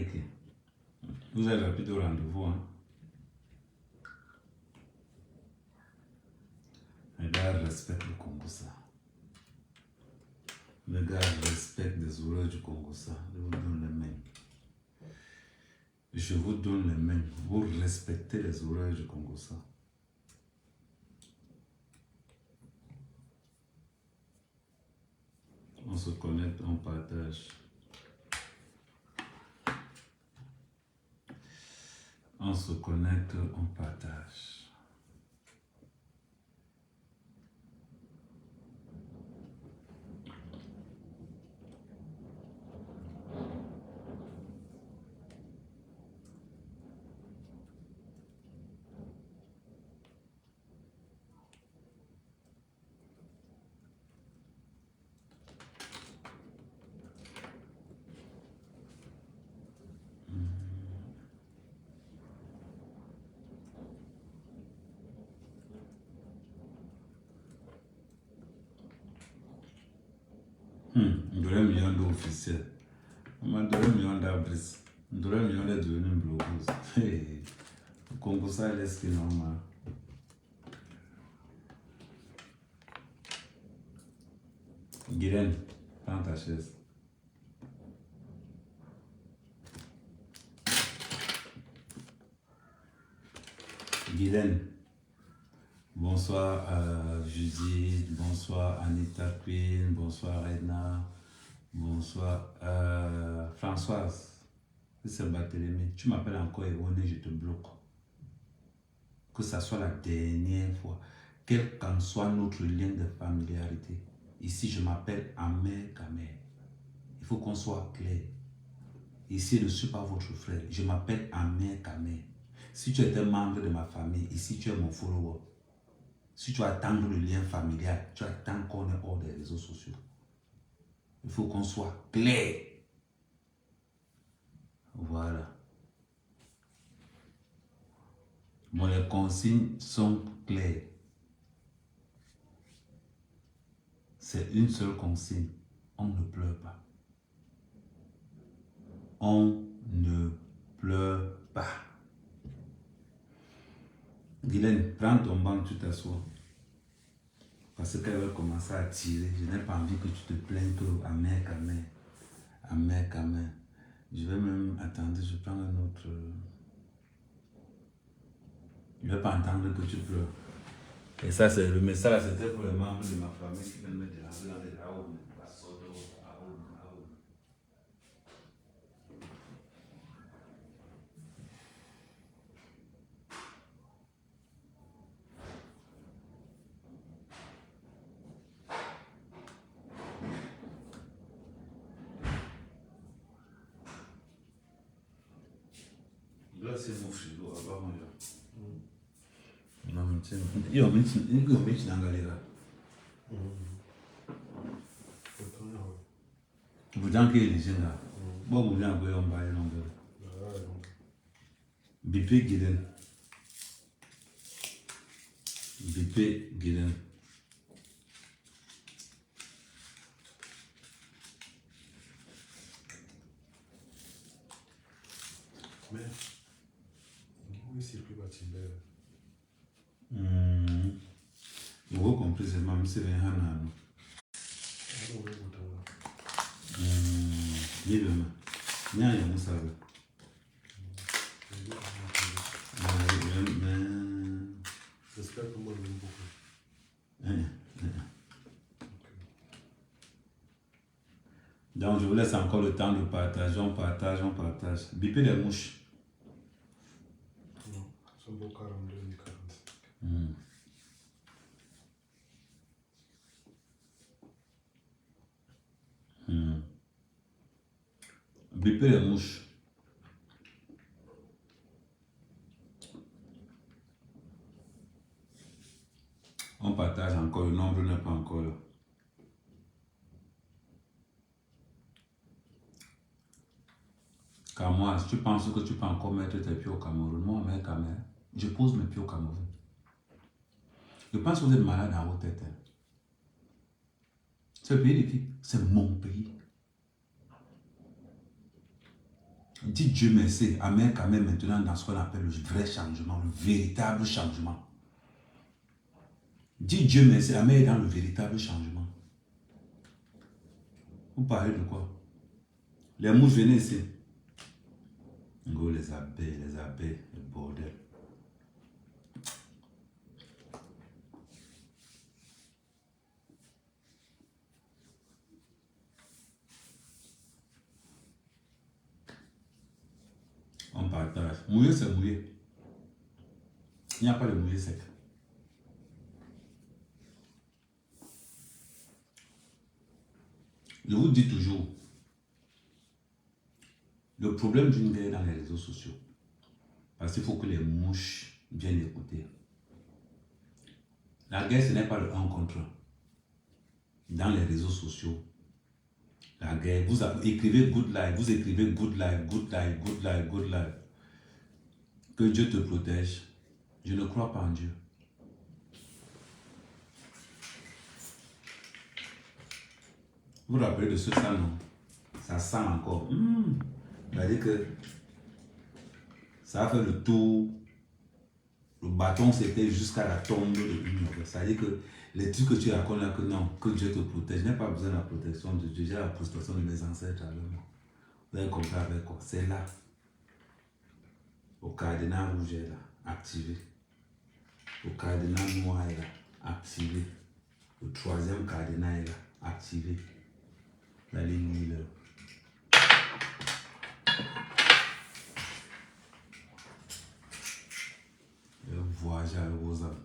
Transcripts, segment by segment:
Ricky. Vous avez rapide au rendez-vous. Hein? Les gars respectent le Congo-Ça. Les gars respectent les oreilles du Congo-Ça. Je vous donne les mains. Je vous donne les mains. Vous respectez les oreilles du Congo-Ça. On se connecte, on partage. On se connecte, on partage. On dirait un million d'officiels. On m'a donné un million d'abris. On dirait un million de devenus blocos. Le Congo-Ça, est ce qui est normal. Guylaine, prends ta chaise. Guylaine, bonsoir Judith, bonsoir Anita Queen, bonsoir Edna, bonsoir Françoise. C'est Barthélémy. Tu m'appelles encore Ewoné, je te bloque. Que ça soit la dernière fois, quel qu'en soit notre lien de familiarité. Ici, je m'appelle Amer Kamer. Il faut qu'on soit clair. Ici, je ne suis pas votre frère. Je m'appelle Amer Kamer. Si tu es un membre de ma famille, ici, tu es mon follower. Si tu attends le lien familial, tu attends qu'on est hors des réseaux sociaux. Il faut qu'on soit clair. Voilà. Bon, les consignes sont claires. C'est une seule consigne. On ne pleure pas. On ne pleure pas. Guylaine, prends ton banc, tu t'assois. Parce qu'elle va commencer à tirer. Je n'ai pas envie que tu te plaignes que Amer Kamer. Amer Kamer. Je vais même attendre, je prends un autre. Je ne vais pas entendre que tu pleures. Et ça, c'est le message, c'était pour les membres de ma famille qui viennent me déranger dans les raoums. Là, c'est mon frigo, à bas manger. Non, mais tiens, il y a un métier dans la galère. Vous dites qu'il est déjà là. Bon, vous dites que vous avez un peu. Bipé Guylaine. Bipé Guylaine. Mais, oui, c'est plus bâti. Vous comprenez, c'est même si c'est un an. Libre, il y a un ça. J'espère que moi, je vais beaucoup. Donc, je vous laisse encore le temps de partager. On partage, on partage. Bipez les mouches. Non, c'est beau 42 et 45. Bipez les mouches. On partage encore, le nombre n'est pas encore là. Car moi, si tu penses que tu peux encore mettre tes pieds au Cameroun, moi, mec, je pose mes pieds au Cameroun. Je pense que vous êtes malade dans votre tête. Ce pays de qui? C'est mon pays. Dis Dieu merci, amène quand même maintenant dans ce qu'on appelle le vrai changement, le véritable changement. Dis Dieu merci, amène dans le véritable changement. Vous parlez de quoi? Les mouches, venez ici. Go, les abeilles, le bordel. On partage. Mouiller, c'est mouiller. Il n'y a pas de mouiller sec. Je vous dis toujours, le problème d'une guerre dans les réseaux sociaux, parce qu'il faut que les mouches viennent écouter. La guerre, ce n'est pas le 1 contre 1. Dans les réseaux sociaux, la guerre, vous écrivez good life, vous écrivez good life, good life, good life, good life. Que Dieu te protège. Je ne crois pas en Dieu. Vous vous rappelez de ce sang, non? Ça sent encore. C'est-à-dire que ça a fait le tour. Le bâton, c'était jusqu'à la tombe de l'une. C'est-à-dire que les trucs que tu racontes là, que non, que Dieu te protège. Je n'ai pas besoin de la protection de Dieu. J'ai la protection de mes ancêtres avec moi. Vous avez compris avec quoi? C'est là. Au cardinal rouge est là, activé. Au cardinal noir est là, activé. Le troisième cardinal est là, activé. La ligne là. Voyager avec vos âmes.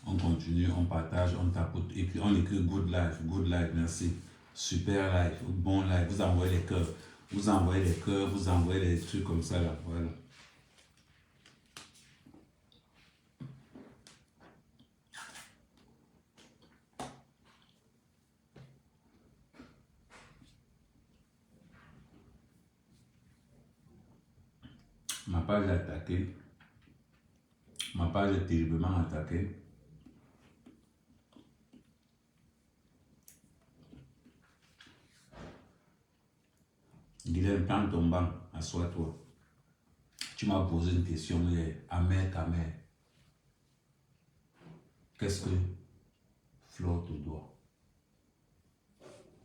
On continue, on partage, on tapote, et puis on écrit good life, merci. Super life, bon life, vous envoyez les cœurs, vous envoyez les trucs comme ça là, voilà. Ma page est attaquée, ma page est terriblement attaquée. Guilherme, prends ton banc, assois-toi. Tu m'as posé une question hier, Amer. Qu'est-ce que Flo te doit?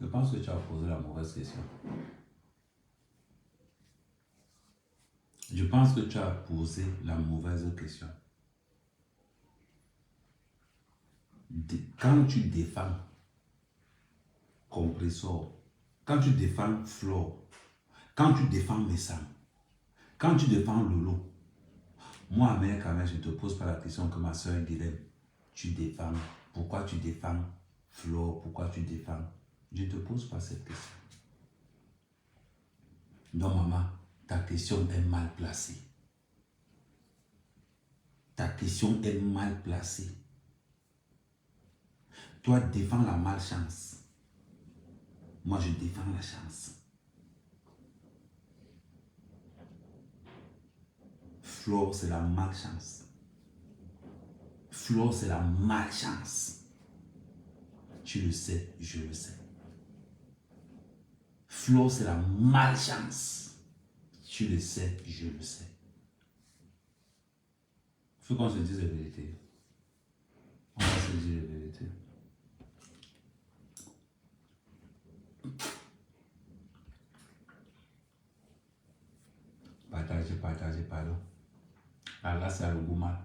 Je pense que tu as posé la mauvaise question. Je pense que tu as posé la mauvaise question. Quand tu défends Compressor, quand tu défends Flo, quand tu défends Messam, quand tu défends Lolo, moi, Amer, je ne te pose pas la question que ma soeur Guilherme, tu défends. Pourquoi tu défends Flo? Pourquoi tu défends? Je ne te pose pas cette question. Non, maman, ta question est mal placée. Ta question est mal placée. Toi, défends la malchance. Moi, je défends la chance. Flo, c'est la malchance. Flo, c'est la malchance. Tu le sais, je le sais. Flo, c'est la malchance. Tu le sais, je le sais. Il faut qu'on se dise la vérité. On va se dire la vérité. Partagez, pardon. Là, c'est le goût mal.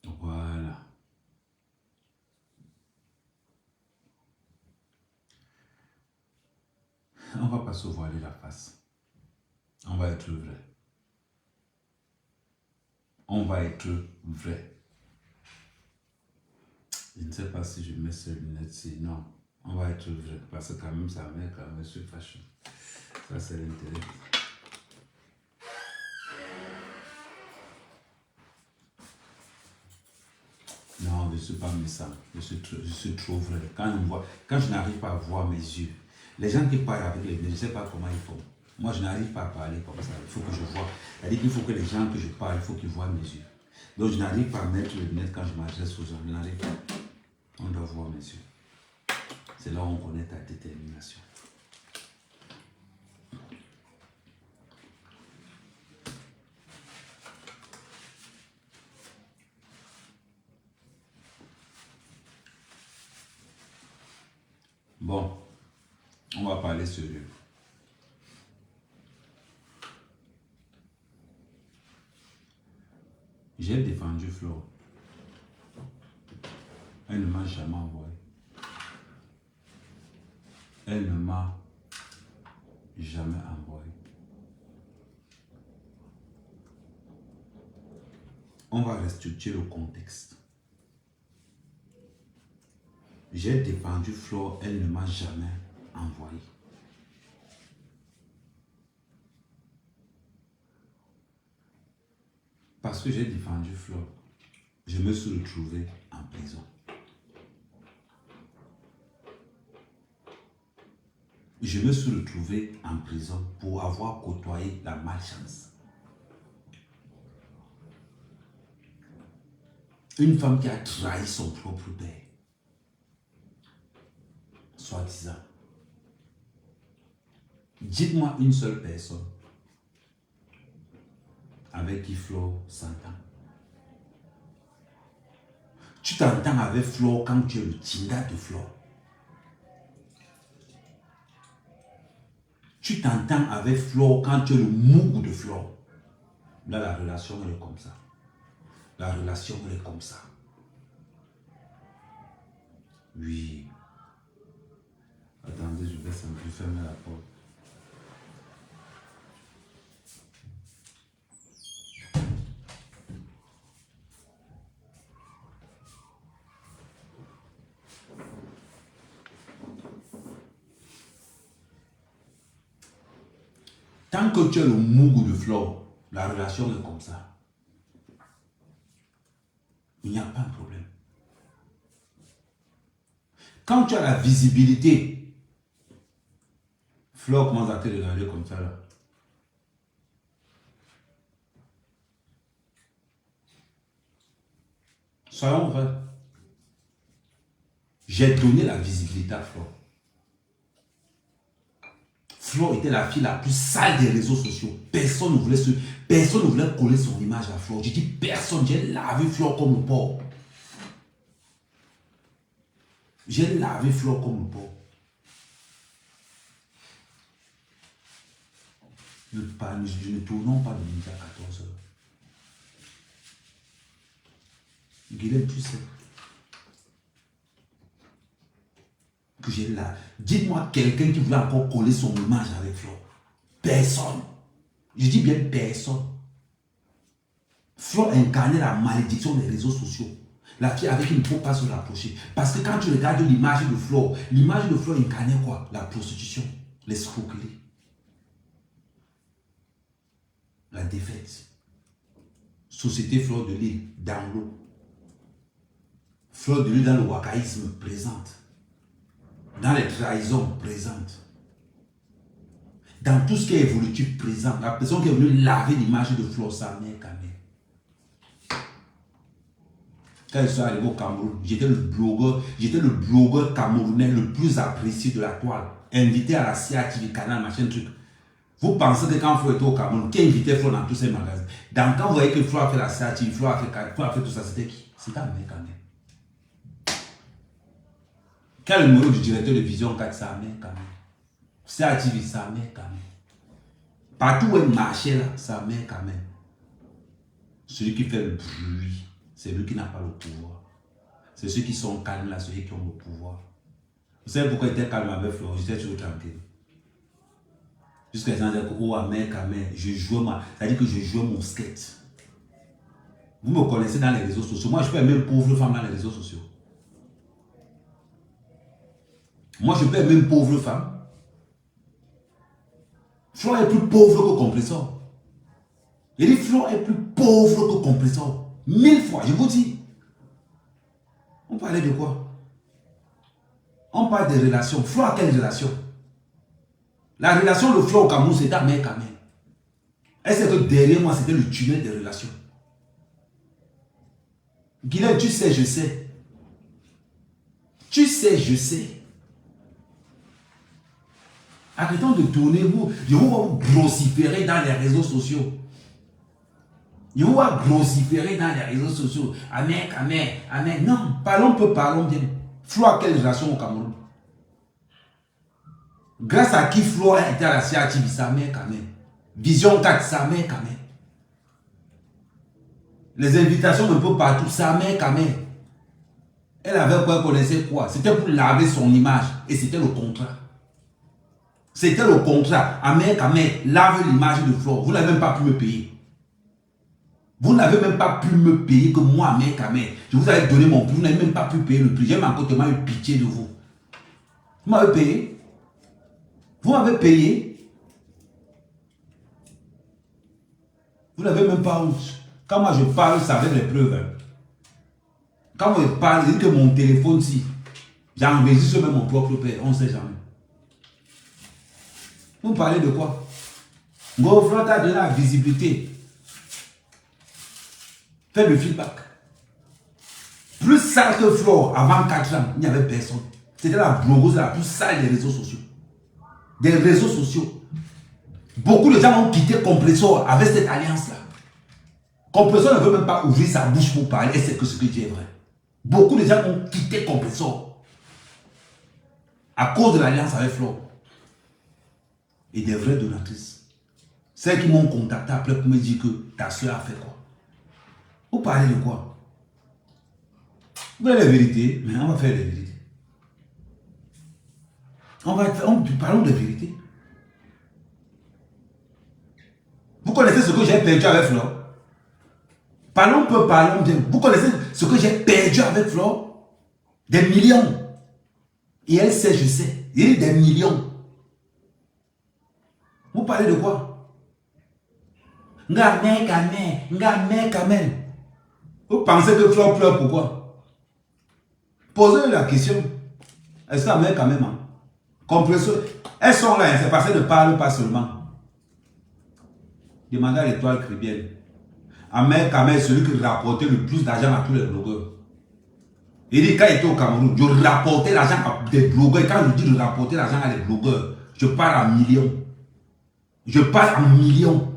Voilà. On ne va pas se voiler la face. On va être vrai. On va être vrai. Je ne sais pas si je mets ces lunettes-ci. Non, on va être vrai. Parce que quand même, ça met quand même sur fashion. Ça, c'est l'intérêt. Non, je ne suis pas méchant. Je suis trop vrai. Quand je n'arrive pas à voir mes yeux, les gens qui parlent avec les lunettes, je ne sais pas comment ils font. Moi, je n'arrive pas à parler comme ça. Il faut que je vois. C'est-à-dire qu'il faut que les gens que je parle, il faut qu'ils voient mes yeux. Donc, je n'arrive pas à mettre les lunettes quand je m'adresse aux gens. Je n'arrive pas. On doit voir mes yeux. C'est là où on connaît ta détermination. Bon, on va parler sérieux. J'ai défendu Flo. Elle ne m'a jamais envoyé. Elle ne m'a jamais envoyé. On va restructurer le contexte. J'ai défendu Flo, elle ne m'a jamais envoyé. Parce que j'ai défendu Flo, je me suis retrouvé en prison. Je me suis retrouvé en prison pour avoir côtoyé la malchance. Une femme qui a trahi son propre père. Soi-disant. Dites-moi une seule personne avec qui Flo s'entend. Tu t'entends avec Flo quand tu es le tinda de Flo. Tu t'entends avec Flo quand tu es le mougou de Flo. Là, la relation, elle est comme ça. La relation, elle est comme ça. Oui. Attendez, je vais fermer la porte. Tant que tu es le mougou de Flo, la relation est comme ça. Il n'y a pas de problème. Quand tu as la visibilité, Flo commence à te regarder comme ça là. Soyons vrais. J'ai donné la visibilité à Flo. Flo était la fille la plus sale des réseaux sociaux. Personne ne voulait coller son image à Flo. Je dis personne. J'ai lavé Flo comme le porc. J'ai lavé Flo comme le porc. Je ne tourne pas de midi à 14h. Guilhem, tu sais que j'ai là. Dites-moi quelqu'un qui voulait encore coller son image avec Flo. Personne. Je dis bien personne. Flo incarnait la malédiction des réseaux sociaux. La fille avec qui il ne faut pas se rapprocher. Parce que quand tu regardes l'image de Flo incarnait quoi? La prostitution, l'escroquerie, la défaite. Société Fleur de Lys, dans l'eau. Fleur de Lys dans le wakaïsme présente. Dans les trahisons présentes. Dans tout ce qui est évolutif présent. La personne qui est venue laver l'image de Flo, sa mère quand même. Quand je suis arrivé au Cameroun, j'étais le blogueur camerounais le plus apprécié de la toile. Invité à la CATV, canal, machin, truc. Vous pensez que quand Flo était au Cameroun, qui invitait Flo dans tous ces magasins? Donc quand vous voyez que Flo a fait la CATV, Flo a fait tout ça, c'était qui? C'était un mec quand même. Quel numéro du directeur de Vision 4, sa mère quand même. CATV, sa mère quand même. Partout où elle marchait là, sa mère quand même. Celui qui fait le bruit, c'est lui qui n'a pas le pouvoir. C'est ceux qui sont calmes là, ceux qui ont le pouvoir. Vous savez pourquoi il était calme avec Flo? J'étais toujours tranquille. Jusqu'à ce que, oh, mec, je jouais c'est-à-dire que je jouais mon skate. Vous me connaissez dans les réseaux sociaux. Moi, je peux aimer une pauvre femme dans les réseaux sociaux. Moi, je peux être même pauvre femme. Flore est plus pauvre que Compressor. Il dit Flore est plus pauvre que Compressor. 1000 fois, je vous dis. On parlait de quoi? On parle de relations. Flore, quelle relation? La relation de Flore au Cameroun, c'est ta mère, Kamel. Est-ce que derrière moi, c'était le tunnel des relations? Guylaine, tu sais, je sais. Tu sais, je sais. Arrêtons de tourner, je vous grossiférer dans les réseaux sociaux. Je vous grossiférer dans les réseaux sociaux. Amen, amen, amen. Non, parlons peu, parlons bien. Flore, quelle relation au Cameroun? Grâce à qui Flore a été à la CIATV, sa mère, quand même. Vision 4, sa mère, quand même. Les invitations un peu partout, sa mère, quand même. Elle avait quoi, elle connaissait quoi? C'était pour laver son image. Et c'était le contrat. C'était le contrat. Amen, amen. Lave l'image de Flore. Vous n'avez même pas pu me payer. Vous n'avez même pas pu me payer que moi, amen, amen. Je vous avais donné mon prix. Vous n'avez même pas pu payer le prix. J'ai même encore tellement eu pitié de vous. Vous m'avez payé. Vous m'avez payé. Vous n'avez même pas honte. Quand moi je parle, c'est avec les preuves. Hein. Quand moi je parle, je dis que mon téléphone, si j'enregistre même mon propre père, on ne sait jamais. Vous parlez de quoi? Flore t'a donné la visibilité. Faites le feedback. Plus sale que Flore, avant 4 ans, il n'y avait personne. C'était la blogueuse la plus sale des réseaux sociaux. Des réseaux sociaux. Beaucoup de gens ont quitté Compressor avec cette alliance-là. Compressor ne veut même pas ouvrir sa bouche pour parler et c'est que ce que dit est vrai. Beaucoup de gens ont quitté Compressor à cause de l'alliance avec Flore. Et des vraies donatrices. Celles qui m'ont contacté après pour me dire que ta soeur a fait quoi. Vous parlez de quoi? Vous voulez la vérité, mais on va faire la vérité. Parlons de vérité. Vous connaissez ce que j'ai perdu avec Flore? Parlons peu, parlons bien. Vous connaissez ce que j'ai perdu avec Flore? Des millions. Et elle sait, je sais. Il y a des millions. Vous parlez de quoi? Ngamé, Kamel. Vous pensez que Flore pleure pourquoi? Posez la question. Est-ce que la mère quand même? Hein? Compressor. Elles sont là, c'est parce qu'elles ne parlent pas seulement. Demandez à l'Étoile chrétienne. Ahmed Kamel, celui qui rapportait le plus d'argent à tous les blogueurs. Il dit quand il était au Cameroun, je rapportais l'argent à des blogueurs. Et quand je dis de rapporter l'argent à des blogueurs, je parle en millions. Je parle en millions.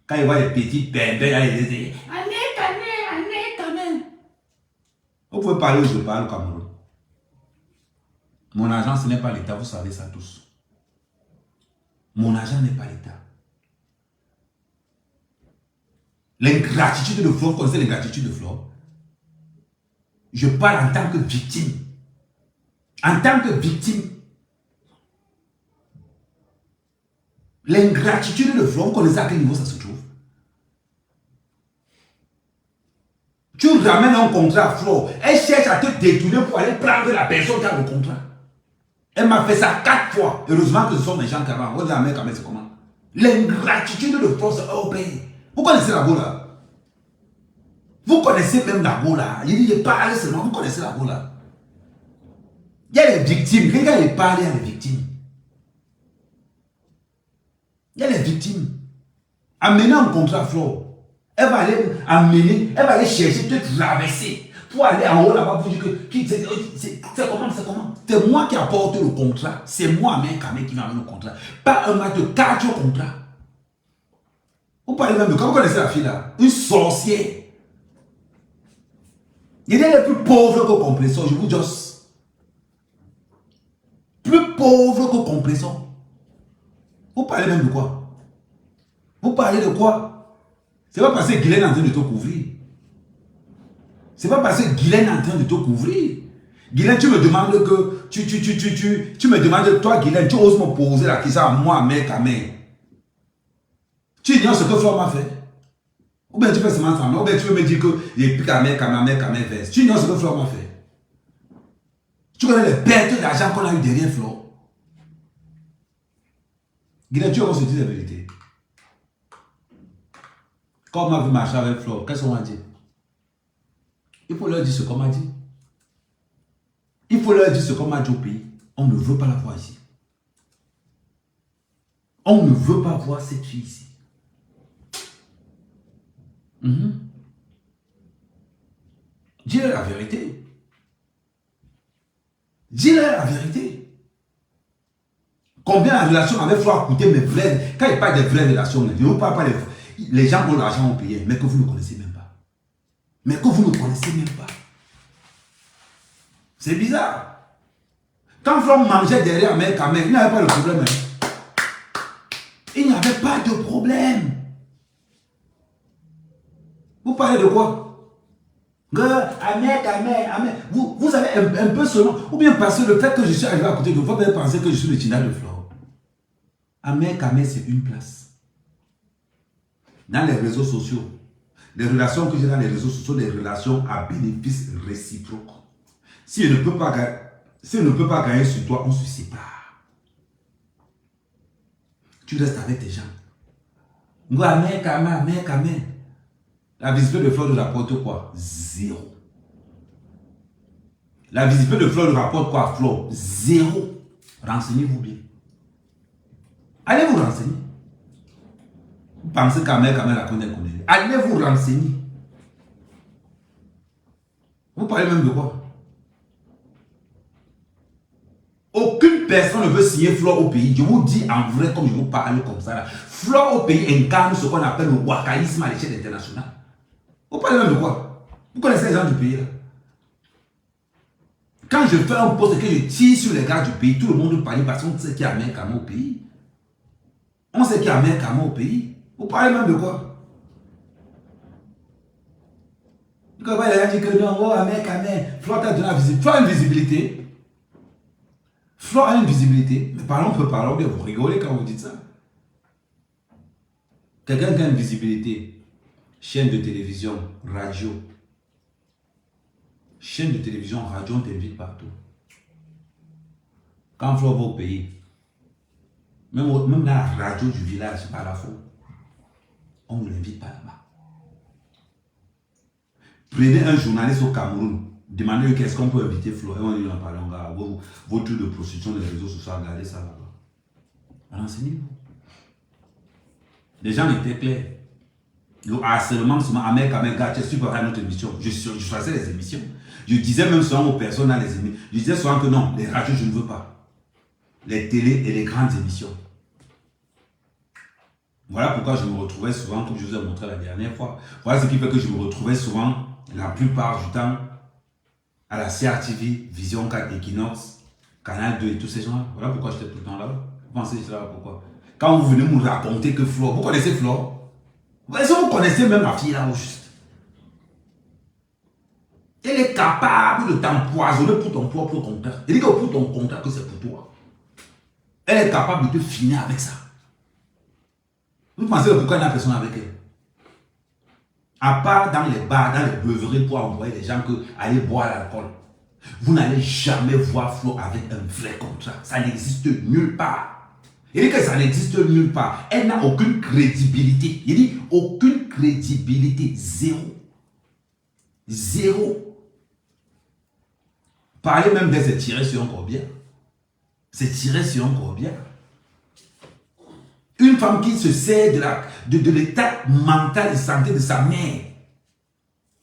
Quand il voit les petits bébés, il dit Ahmed Kamel. Vous pouvez parler où je parle au Cameroun. Mon argent, ce n'est pas l'État, vous savez ça tous. Mon argent n'est pas l'État. L'ingratitude de Flore, vous connaissez l'ingratitude de Flore? Je parle en tant que victime. En tant que victime. L'ingratitude de Flore, vous connaissez à quel niveau ça se trouve? Tu ramènes un contrat à Flore. Elle cherche à te détourner pour aller prendre la personne qui a le contrat. Elle m'a fait ça 4 fois. Heureusement que ce sont mes gens qui avaient. Vous dites, mais c'est comment? L'ingratitude de Flore, c'est au pays. Vous connaissez la Gola? Vous connaissez même la Gola? Il dit, il parle seulement. Vous connaissez la Gola? Il y a les victimes. Quand il parle, il y a les victimes. Il y a les victimes. Amener un contrat à Flore. Elle va aller amener, elle va aller chercher, te traverser pour aller en haut là-bas pour dire que c'est comment? C'est moi qui apporte le contrat. C'est moi, Ahmed Kamel, qui m'amène le contrat. Pas un match de 4 contrats. Vous parlez même de quand vous connaissez la fille là? Une sorcière. Il est plus pauvre que Compressor, je vous dis. Plus pauvre que Compressor. Vous parlez même de quoi? Vous parlez de quoi? C'est pas parce que Guylaine est en train de te couvrir. C'est pas parce que Guylaine est en train de te couvrir. Guylaine, tu me demandes que... Tu me demandes, toi Guylaine, tu oses me poser la question à moi, mec, à mec. Tu ignores ce que Flore m'a fait. Ou bien tu fais seulement semblant. Ou bien tu veux me dire que j'ai plus qu'à mec, verse. Tu ignores ce que Flore m'a fait. Tu connais les pertes d'argent qu'on a eu derrière Flore. Guilain, tu vas se dire la vérité. Quand on m'a vu marcher avec Flore, qu'est-ce qu'on m'a dit? Il faut leur dire ce qu'on m'a dit. Il faut leur dire ce qu'on m'a dit au pays. On ne veut pas la voir ici. On ne veut pas voir cette fille ici. Dis-leur la vérité. Dis-leur la vérité. Combien la relation avec Flore a coûté mes vraies... Quand il parle des vraies relations, je ne vous parle pas des... Les gens ont l'argent au pays, mais que vous ne connaissez même pas. Mais que vous ne connaissez même pas. C'est bizarre. Quand Flore mangeait derrière Mère Kamel, il n'y avait pas de problème. Hein. Il n'y avait pas de problème. Vous parlez de quoi? Vous avez un peu seulement, ou bien parce que le fait que je suis arrivé à côté de vous, vous pouvez penser que je suis le Tina de Flore. Mère Kamel, c'est une place. Dans les réseaux sociaux, les relations que j'ai dans les réseaux sociaux, des relations à bénéfice réciproque. Si elle ne peut pas gagner sur toi, on se sépare. Tu restes avec tes gens. Mère Kamel. La visibilité de Flore nous rapporte quoi? Zéro. La visibilité de Flore nous rapporte quoi? Flore? Zéro. Renseignez-vous bien. Allez vous renseigner. Vous pensez qu'à Mère Kamel la connaît. Allez vous renseigner. Vous parlez même de quoi? Aucune personne ne veut signer Flore au pays. Je vous dis en vrai comme je vous parle comme ça. Là. Flore au pays incarne ce qu'on appelle le wakaïsme à l'échelle internationale. Vous parlez même de quoi? Vous connaissez les gens du pays là? Quand je fais un poste et que je tire sur les gars du pays, tout le monde parle parce qu'on sait qu'il y a Mère Kamel au pays. On sait qu'il y a Mère Kamel au pays. Vous parlez même de quoi? Quand il a dit que non, oh, Mère Kamel, Flore t'a donné la visibilité. Flore a une visibilité. Flore a une visibilité. Mais parlons, on peut parler, bien vous rigolez quand vous dites ça. Quelqu'un qui a une visibilité. Chaîne de télévision, radio. Chaîne de télévision, radio, on t'invite partout. Quand Flore va au pays, même dans la radio du village, par la fois, on ne l'invite pas là-bas. Prenez un journaliste au Cameroun, demandez-lui qu'est-ce qu'on peut inviter Flore. Et on dit, non, pardon, gars, vos trucs de prostitution des réseaux sociaux, regardez ça là-bas. Renseignez-vous. Les gens étaient clairs. Le harcèlement, à Mère Kamel, gars, tu es super à notre émission. Je choisissais les émissions. Je disais même souvent aux personnes dans les émissions. Je disais souvent que non, les radios, je ne veux pas. Les télés et les grandes émissions. Voilà pourquoi je me retrouvais souvent, comme je vous ai montré la dernière fois. Voilà ce qui fait que je me retrouvais souvent, la plupart du temps, à la CRTV, Vision 4, Equinox, Canal 2 et tous ces gens-là. Voilà pourquoi j'étais tout le temps là. Vous pensez que c'est là pourquoi? Quand vous venez me raconter que Flore, vous connaissez Flore? Est-ce que vous connaissez même la fille là au juste? Elle est capable de t'empoisonner pour ton propre compteur. Elle dit que pour ton compteur, que c'est pour toi. Elle est capable de te finir avec ça. Vous pensez que pourquoi il n'y a personne avec elle? À part dans les bars, dans les beuveries pour envoyer les gens que aller boire l'alcool. Vous n'allez jamais voir Flore avec un vrai contrat. Ça n'existe nulle part. Il dit que ça n'existe nulle part. Elle n'a aucune crédibilité. Il dit aucune crédibilité. Zéro. Zéro. Parler même de se tirer sur un corbière. Se tirer sur un corbière. Une femme qui se sert de l'état mental et santé de sa mère.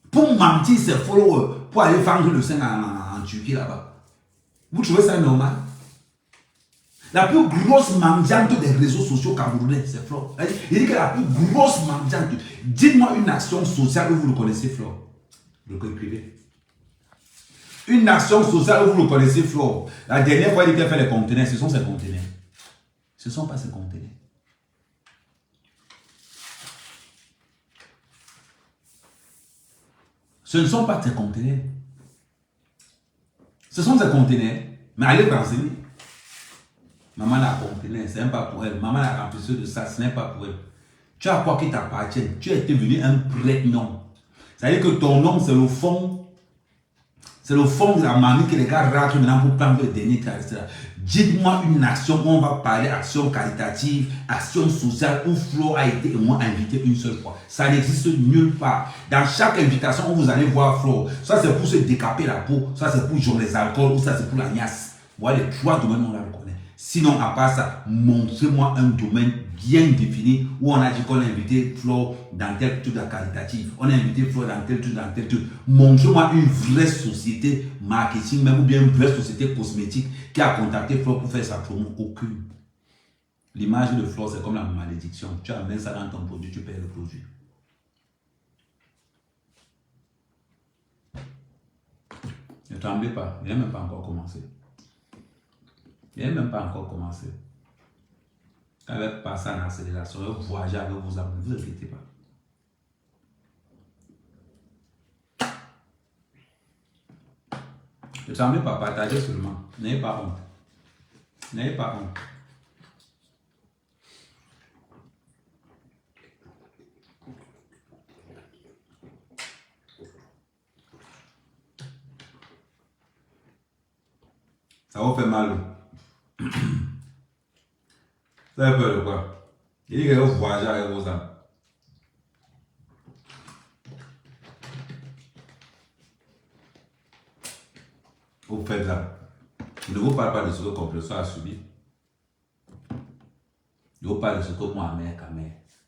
Pour mentir ses followers. Pour aller vendre le sein en Turquie là-bas. Vous trouvez ça normal? La plus grosse mendiante des réseaux sociaux camerounais, c'est Flore. Il dit que la plus grosse mendiante. Dites-moi une action sociale où vous le connaissez, Flore. Le code privé. Une action sociale où vous le connaissez, Flore. La dernière fois, il dit qu'elle fait les conteneurs. Ce sont ses conteneurs. Ce ne sont pas ses conteneurs. Ce ne sont pas ses conteneurs. Ce sont ses conteneurs. Mais allez renseigner. Maman la conteneur, ce n'est pas pour elle. Maman la remplisseuse de ça, ce n'est pas pour elle. Tu as quoi qui t'appartient? Tu es devenu un prénom. C'est-à-dire que ton nom, c'est le fond C'est le fond de la mamie que les gars ratent maintenant pour prendre le dernier cas, etc. Dites-moi une action où on va parler action caritative, action sociale, où Flo a été et moi invité une seule fois. Ça n'existe nulle part. Dans chaque invitation où vous allez voir Flo, ça c'est pour se décaper la peau, ça c'est pour jouer les alcools, ou ça c'est pour la niasse. Voilà les trois domaines où on la reconnaît. Sinon, à part ça, montrez-moi un domaine bien défini où on a dit qu'on a invité Flo dans tel truc caritatif. On a invité Flo dans tel truc. Montrez-moi une vraie société marketing, même ou bien une vraie société cosmétique qui a contacté Flo pour faire sa promo. Aucune. L'image de Flo, c'est comme la malédiction. Tu amènes ça dans ton produit, tu payes le produit. Ne tremblez pas, il n'a même pas encore commencé. Il n'a même pas encore commencé. Quand il va passer en accélération, il va voyager avec vos amis. Ne vous inquiétez pas. Ne tremblez pas, partagez seulement. N'ayez pas honte. N'ayez pas honte. Ça vous fait mal. Vous avez peur de quoi? Il dit que vous voyagez avec vos âmes. Vous faites ça. Je ne vous parle pas de ce que Compressor a subi. Je vous parle de ce que moi, mère,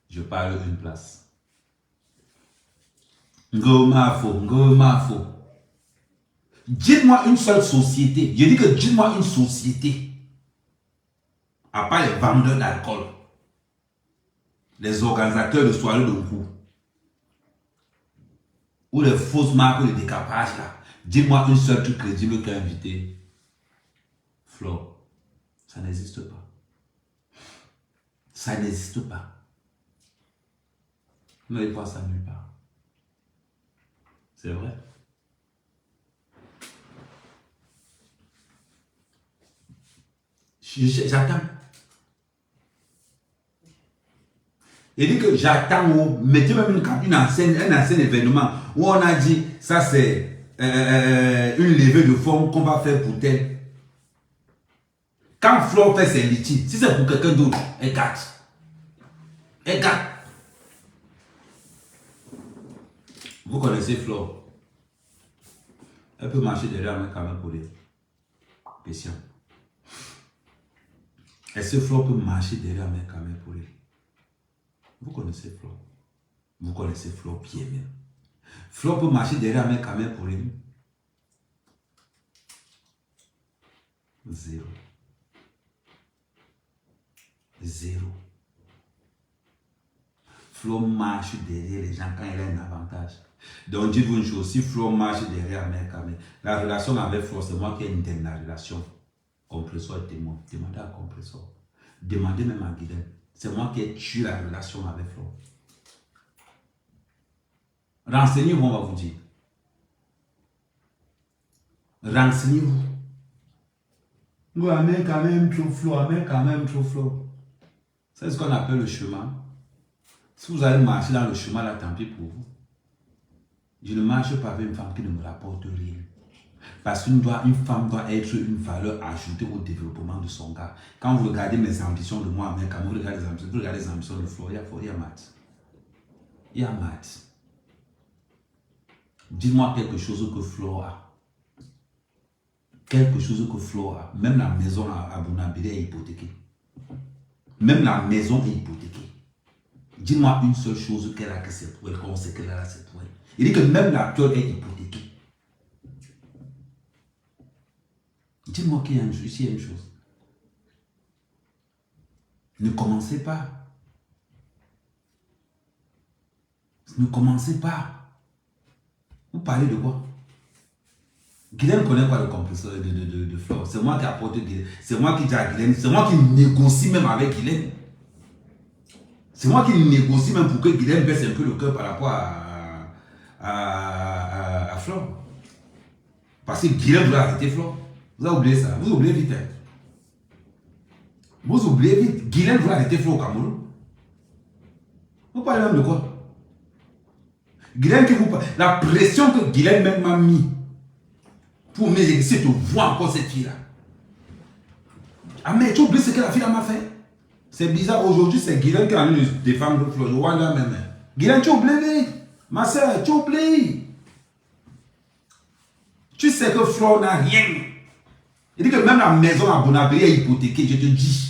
je parle d'une place. Ngomafo. Dites-moi une seule société. Je dis que dites-moi une société. À part les vendeurs d'alcool, les organisateurs de soirées de coups, ou les fausses marques de décapage là. Dis-moi une seule truc crédible qui a invité Flo. Ça n'existe pas. Ça n'existe pas. Vous n'allez pas ça nulle part. C'est vrai. J'attends. Il dit que j'attends, mettez même un ancien événement où on a dit, ça c'est une levée de fonds qu'on va faire pour tel. Quand Flo fait ses litiges, si c'est pour quelqu'un d'autre, elle gâte. Elle gâte. Vous connaissez Flo. Elle peut marcher derrière moi quand même pour les patients. Est-ce que Flo peut marcher derrière moi quand même pour les... Vous connaissez Flo. Vous connaissez Flo bien bien. Flo peut marcher derrière moi quand même pour les... Zéro. Zéro. Flo marche derrière les gens quand il a un avantage. Donc dites-vous une chose, si Flo marche derrière moi quand même, la relation avec Flo, c'est moi qui ai une la relation. Compressor est témoin. Demandez à Compressor. Demandez même à Guilhem. C'est moi qui ai tué la relation avec Flo. Renseignez-vous, on va vous dire. Renseignez-vous. Nous, amène quand même trop Flo, amène quand même trop Flo. C'est ce qu'on appelle le chemin. Si vous allez marcher dans le chemin, là, tant pis pour vous. Je ne marche pas avec une femme qui ne me rapporte rien. Parce qu'une femme doit être une valeur ajoutée au développement de son gars. Quand vous regardez mes ambitions de moi, mais quand vous regardez les ambitions de Flo, il y a maths. Il y a maths. Dis-moi quelque chose que Flo a. Quelque chose que Flo a. Même la maison à Bonabéry est hypothéquée. Même la maison est hypothéquée. Dis-moi une seule chose qu'elle a, que c'est pour elle, qu'on sait qu'elle a, c'est pour elle. Il dit que même la toile est hypothéquée. Dis-moi qu'il y a une chose. Ne commencez pas. Ne commencez pas. Vous parlez de quoi? Guilhem connaît quoi le compresseur de Flo? C'est moi qui apporte Guilhem. C'est moi qui dis à Guilhem. C'est moi qui négocie même avec Guilhem. C'est moi qui négocie même pour que Guilhem baisse un peu le cœur par rapport à Flo. Parce que Guilhem doit arrêter Flo. Vous avez oublié ça. Vous oubliez vite. Hein? Vous oubliez vite. Guilhem doit arrêter Flo au Cameroun. Vous parlez même de quoi? Guilhem qui vous parle. La pression que Guilhem même m'a mis Pour mes églises, tu vois encore cette fille-là. Ah, mais tu oublies ce que la fille m'a fait. C'est bizarre. Aujourd'hui, c'est Guylaine qui a envie de défendre Flo. Je vois là même. Guylaine, tu oublies. Ma soeur, tu oublies. Tu sais que Flo n'a rien. Il dit que même la maison à Bonabé est hypothéquée. Je te dis.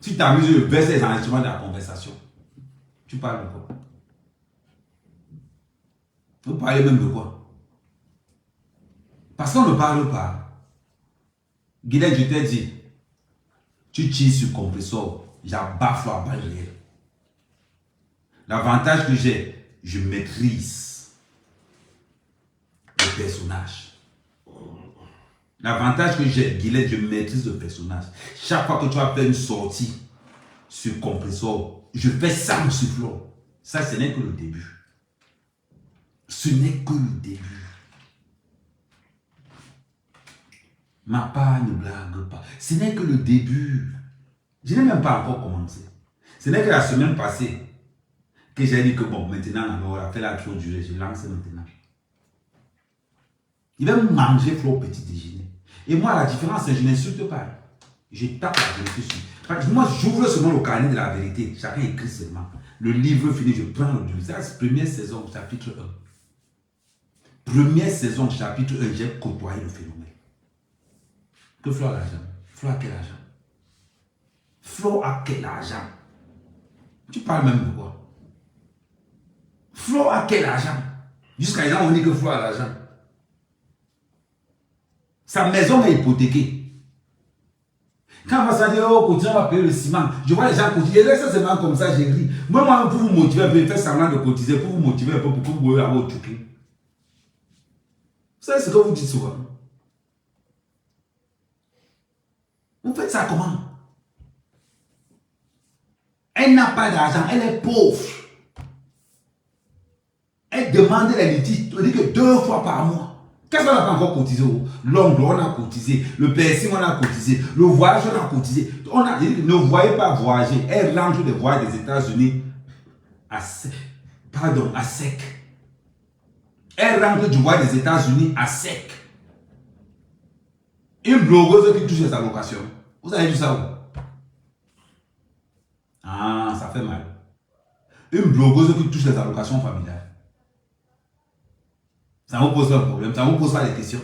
Si tu as mis le verset des enregistrements de la conversation, tu parles de quoi? Vous parlez même de quoi? Parce qu'on ne parle pas. Guylaine, je t'ai dit, tu tires sur compresseur, j'abats Flo à balle réelle. L'avantage que j'ai, je maîtrise le personnage. L'avantage que j'ai, Guylaine, je maîtrise le personnage. Chaque fois que tu vas faire une sortie sur compresseur, je fais ça sur Flo. Ça, ce n'est que le début. Ce n'est que le début. Ma part ne blague pas. Ce n'est que le début. Je n'ai même pas encore commencé. Ce n'est que la semaine passée que j'ai dit que bon, maintenant, on va faire la chose du jeu. Je lance maintenant. Il va manger Flo au petit déjeuner. Et moi, la différence, c'est que je n'insulte pas. Je tape la vérité sur. Moi, j'ouvre seulement le carnet de la vérité. Chacun écrit seulement. Le livre fini, je prends le livre. C'est la première saison, chapitre 1. Première saison, chapitre 1, j'ai côtoyé le phénomène. Que Flo a l'argent. Flo a quel argent? Flo a quel argent? Tu parles même de quoi? Flo a quel argent? Jusqu'à présent, on dit que Flo a l'argent. Sa maison est hypothéquée. Quand on va se dire, oh, continue, on va payer le ciment. Je vois les gens cotiser. Laisse ça seulement comme ça, j'ai ri. Moi, pour vous motiver un peu, faire semblant de cotiser, pour vous motiver un peu, pour que vous voyez avoir au truc. Vous savez ce que vous dites souvent? Vous faites ça comment? Elle n'a pas d'argent, elle est pauvre. Elle demande les litiges, on dit que 2 fois par mois. Qu'est-ce qu'on n'a pas encore cotisé? L'ongle, on a cotisé. Le piercing, on a cotisé. Le voyage, on a cotisé. Ne voyez pas voyager. Elle rentre des voyages des États-Unis à sec. Pardon, à sec. Elle rentre du voyage des États-Unis à sec. Une blogueuse qui touche les allocations. Vous avez vu ça où? Ah, ça fait mal. Une blogueuse qui touche les allocations familiales. Ça vous pose pas de problème, ça vous pose pas de questions.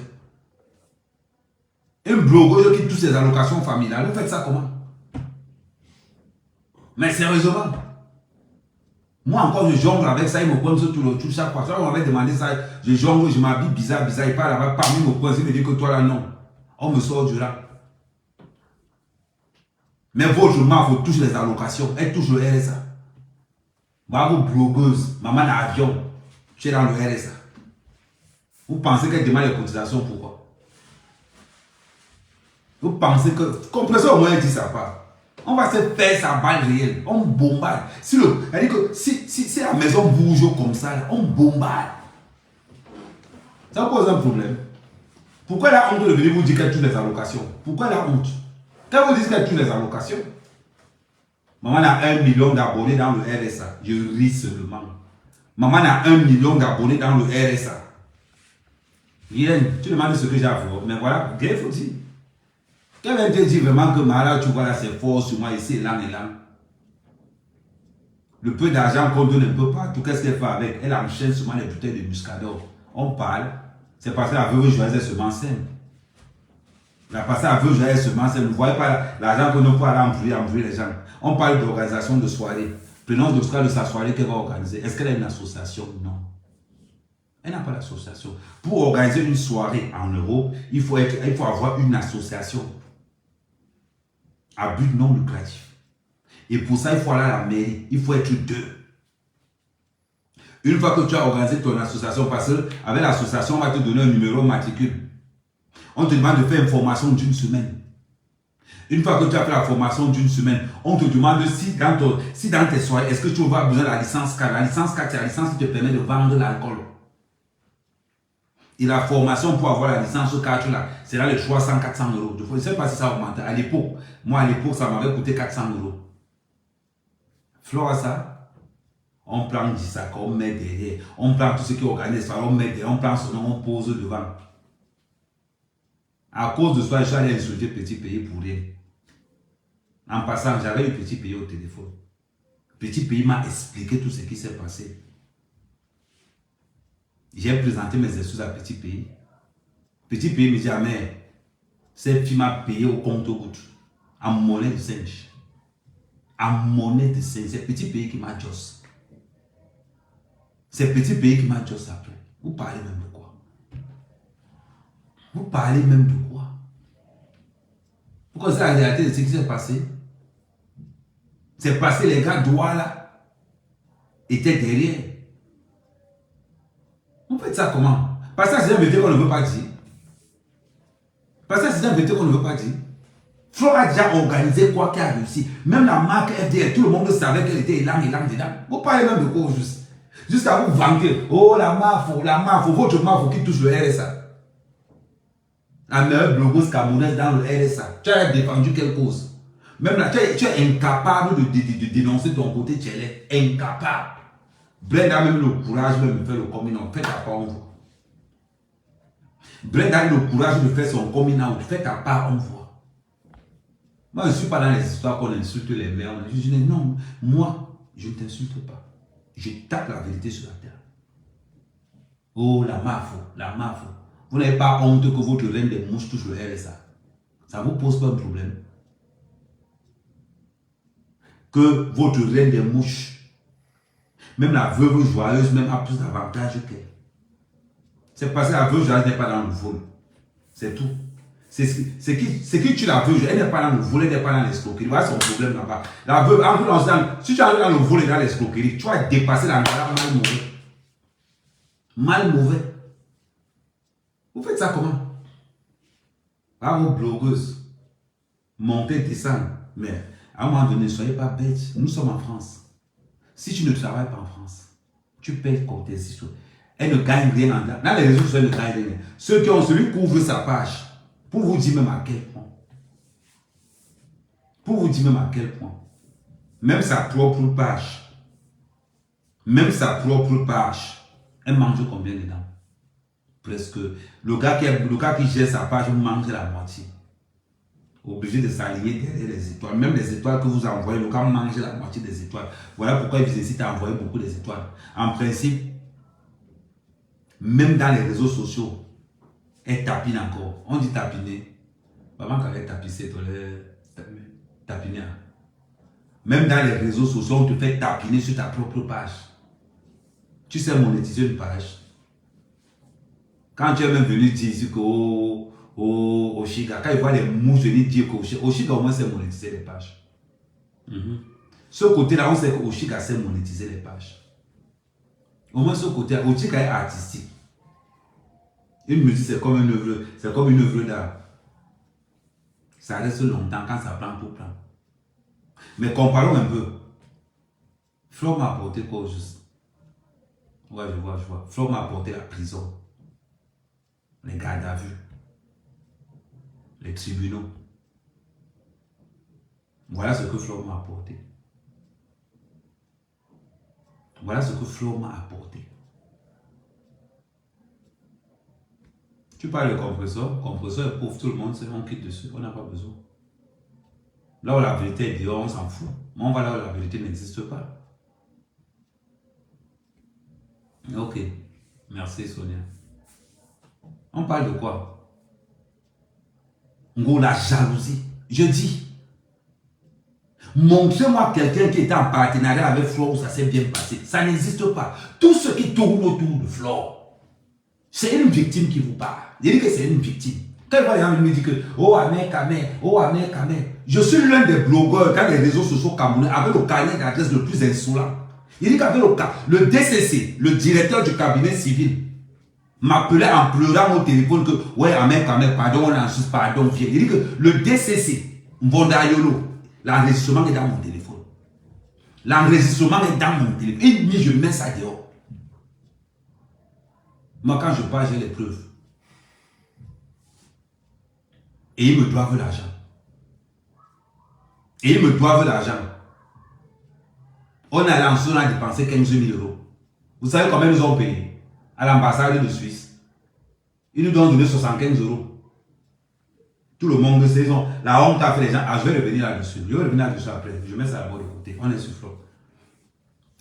Une blogueuse qui touche les allocations familiales, vous faites ça comment? Mais sérieusement, moi encore je jongle avec ça, il me pointe sur tout le tout chaque fois. On m'avait demandé ça, je jongle, je m'habille bizarre, il parle là-bas, parmi me pointe, il me dit que toi là non. On me sort du là. Mais votre maman, vous touchez les allocations, elle touche le RSA. Bravo blogueuse, maman d'avion, tu es dans le RSA. Vous pensez qu'elle demande les cotisations, pourquoi? Vous pensez que... Compresseur au moins dit ça pas. On va se faire sa balle réelle. On bombarde. Elle dit que si la maison bouge comme ça, on bombarde. Ça pose un problème. Pourquoi elle a honte de venir vous dire qu'elle tue les allocations? Pourquoi elle a honte? Quand vous dites qu'elle tue les allocations, maman a 1 million d'abonnés dans le RSA. Je ris seulement. Maman a 1 million d'abonnés dans le RSA. Guylaine, tu demandes ce que j'ai à faire. Mais voilà, il faut dire. Quelqu'un te dit vraiment que malade, tu vois là, c'est fort sur moi ici, là et là. Le peu d'argent qu'on donne un peu partout, qu'est-ce qu'elle fait avec? Elle enchaîne souvent les bouteilles de muscador. On parle, c'est parce qu'elle veut jouer elle se m'enseigne. La passée elle veut jouer elle se m'enseigne. Vous ne voyez pas l'argent que nous pouvons aller embrouiller les gens. On parle d'organisation de soirée. Prenons le cas de sa soirée qu'elle va organiser. Est-ce qu'elle a une association? Non. Elle n'a pas d'association. Pour organiser une soirée en Europe, il faut avoir une association à but non lucratif. Et pour ça, il faut aller à la mairie. Il faut être 2. Une fois que tu as organisé ton association, parce qu'avec l'association, on va te donner un numéro matricule. On te demande de faire une formation d'1 semaine. Une fois que tu as fait la formation d'1 semaine, on te demande si dans tes soirées, est-ce que tu vas besoin de la licence 4. La licence 4, c'est la licence qui te permet de vendre l'alcool. Et la formation pour avoir la licence 4 là, c'est là les 300-400 euros. Je ne sais pas si ça a augmenté. À l'époque, moi à l'époque, ça m'avait coûté 400 euros. Flora ça, on prend 10 sacs, on met derrière. On prend tout ce qui organise ça, on met derrière. On prend son nom, on pose devant. À cause de soi, je suis allé insulter petit pays pour rien. En passant, j'avais eu petit pays au téléphone. Petit pays m'a expliqué tout ce qui s'est passé. J'ai présenté mes excuses à petit pays. Petit pays me dit, ah mais, cette fille m'a payé au compte-goutte, en monnaie de singe. En monnaie de singe. C'est petit pays qui m'a joss. C'est petit pays qui m'a joss après. Vous parlez même de quoi? Vous parlez même de quoi? Pourquoi c'est la réalité de ce qui s'est passé? C'est passé, les gars droits là étaient derrière. Vous faites ça comment? Parce que c'est un vérité qu'on ne veut pas dire. Parce que c'est un vérité qu'on ne veut pas dire. Flo a déjà organisé quoi qui a réussi. Même la marque FDL, tout le monde savait qu'elle était élan dedans. Vous parlez même de quoi juste? Jusqu'à vous vanter. Oh la MAFO, votre MAFO qui touche le RSA. La meilleure blogueuse camerounaise dans le RSA. Tu as défendu quelle cause? Même là, tu es incapable de dénoncer ton côté tchélé. Incapable. Brenda a même le courage même de faire le coming out. Faites ta part, on voit. Brenda a eu le courage de faire son coming out. Faites ta part, on voit. Moi, je ne suis pas dans les histoires qu'on insulte les mères. Je dis non, moi, je ne t'insulte pas. Je tape la vérité sur la terre. Oh, la MAFO. Vous n'avez pas honte que votre reine des mouches touche le RSA. Ça ne vous pose pas un problème. Que votre reine des mouches, même la veuve joyeuse, même a plus d'avantages qu'elle. C'est parce que la veuve joyeuse n'est pas dans le vol. C'est tout. C'est qui tue la veuve, elle n'est pas dans le vol, elle n'est pas dans l'escroquerie. Voilà son problème là-bas. La veuve, si tu arrives dans le vol et dans l'escroquerie, tu vas dépasser la mal mauvais. Mal mauvais. Vous faites ça comment? À vos blogueuses, montez, descendre. Mais à un moment donné, ne soyez pas bêtes. Nous sommes en France. Si tu ne travailles pas en France, tu payes comme tes histoires. Elle ne gagne rien en date. Dans les réseaux sociaux, elle ne gagne rien. Ceux qui ont celui qui ouvre sa page, pour vous dire même à quel point. Pour vous dire même à quel point. Même sa propre page. Elle mange combien dedans? Presque. Le gars qui gère sa page mange la moitié. Obligé de s'aligner derrière les étoiles. Même les étoiles que vous envoyez, le gars mange la moitié des étoiles. Voilà pourquoi il vous incite à envoyer beaucoup des étoiles. En principe, même dans les réseaux sociaux, elle tapine encore. On dit tapiner. Avant qu'elle ait tapissé, tapiner. Même dans les réseaux sociaux, on te fait tapiner sur ta propre page. Tu sais monétiser une page. Quand tu es même venu dire ici au Chiga, quand il voit les mouches venir dire qu'au Chiga, au moins, c'est monétiser les pages. Ce côté-là, on sait qu'au Chiga, c'est monétiser les pages. Au moins, ce côté-là, au Chiga est artistique. Une musique, c'est comme une œuvre d'art. Ça reste longtemps quand ça prend pour prendre. Mais comparons un peu. Flo m'a apporté quoi juste? Ouais, je vois. Flo m'a apporté la prison. Les gardes à vue. Les tribunaux. Voilà ce que Flo m'a apporté. Tu parles de compresseur est pauvre, tout le monde sait, on quitte dessus, on n'a pas besoin. Là où la vérité est dehors, on s'en fout. Mais on va là où la vérité n'existe pas. Ok, merci Sonia. On parle de quoi? En gros, la jalousie. Je dis, montrez-moi quelqu'un qui était en partenariat avec Flore où ça s'est bien passé. Ça n'existe pas. Tout ce qui tourne autour de Flore, c'est une victime qui vous parle. Il dit que c'est une victime. Quand il va me dire que, oh Ahmed Kamer. Je suis l'un des blogueurs dans les réseaux sociaux camerounais avec le carnet d'adresse le plus insolent. Il dit qu'avec le DCC, le directeur du cabinet civil, m'appelait en pleurant au téléphone que, ouais, Ahmed Kamer, pardon, on en sus, pardon, viens. Il dit que le DCC, Mbondayolo, l'enregistrement est dans mon téléphone. L'enregistrement est dans mon téléphone. Il dit, je mets ça dehors. Moi, quand je parle, j'ai les preuves. Et ils me doivent l'argent. On a lancé, on a dépensé 15 000 euros. Vous savez combien ils ont payé? À l'ambassade de Suisse. Ils nous ont donné 75 euros. Tout le monde sait, la honte a fait les gens. Ah, je vais revenir là-dessus. Je vais revenir là-dessus après. Je mets ça d'abord de côté. On est sur flot.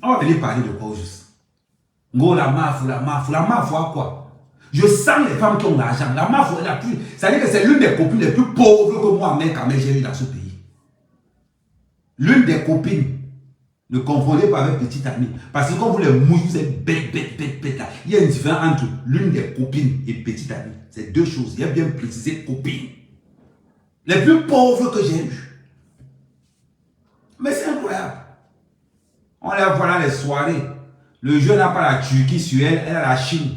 On va venir parler de quoi au juste? Go, la mafia, la mafia. La mafia, quoi? Je sens les femmes qui ont l'argent. La mafia est la plus. Ça veut dire que c'est l'une des copines les plus pauvres que moi, mec, j'ai eu dans ce pays. L'une des copines. Ne confondez pas avec petite amie. Parce que quand vous les mouillez, vous êtes bête, bête, bête, bête. Là. Il y a une différence entre l'une des copines et petite amie. C'est deux choses. Il y a bien précisé copine. Les plus pauvres que j'ai eues. Mais c'est incroyable. On les voit dans les soirées. Le jeu n'a pas la Turquie sur elle, elle a la Chine.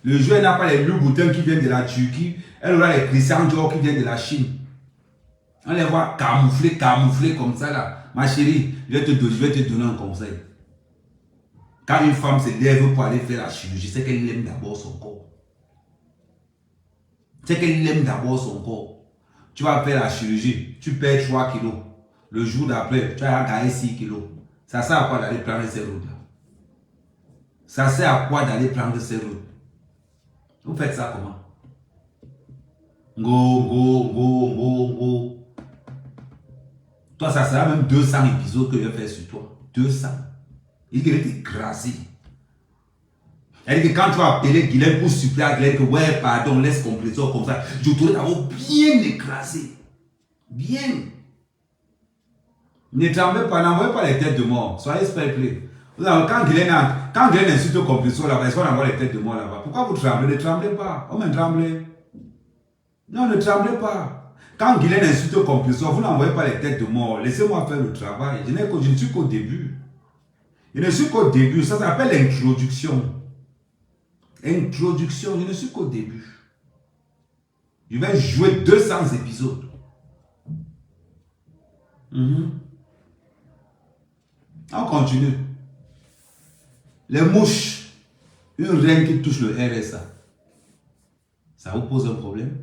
Le jeu n'a pas les Louis Vuitton qui viennent de la Turquie, elle aura les Christian Dior qui viennent de la Chine. On les voit camouflés comme ça là. Ma chérie, je vais te donner un conseil. Quand une femme se lève pour aller faire la chirurgie, c'est qu'elle aime d'abord son corps. C'est qu'elle aime d'abord son corps. Tu vas faire la chirurgie, tu perds 3 kilos. Le jour d'après, tu vas gagner 6 kilos. Ça sert à quoi d'aller prendre ces routes-là? Ça sert à quoi d'aller prendre ces routes? Vous faites ça comment? Go. Toi, ça sera même 200 épisodes que je vais faire sur toi. 200. Il dit que tu es écrasé. Elle dit que quand tu vas appeler Guilhem pour supplier à Guilhem que ouais, pardon, laisse compresseur comme ça, je t'aurais d'abord bien écrasé. Bien. Ne tremblez pas, n'envoyez pas les têtes de mort. Soyez fair-play. Quand Guilhem insulte le compresseur là-bas, est-ce qu'on envoie les têtes de mort là-bas? Pourquoi vous tremblez? Ne tremblez pas. Oh, mais tremblez. Non, ne tremblez pas. Quand Guilhem insulte le compresseur, vous n'envoyez pas les têtes de mort. Laissez-moi faire le travail. Je ne suis qu'au début. Je ne suis qu'au début. Ça s'appelle l'introduction. Introduction. Je ne suis qu'au début. Je vais jouer 200 épisodes. On continue. Les mouches. Une reine qui touche le RSA. Ça vous pose un problème?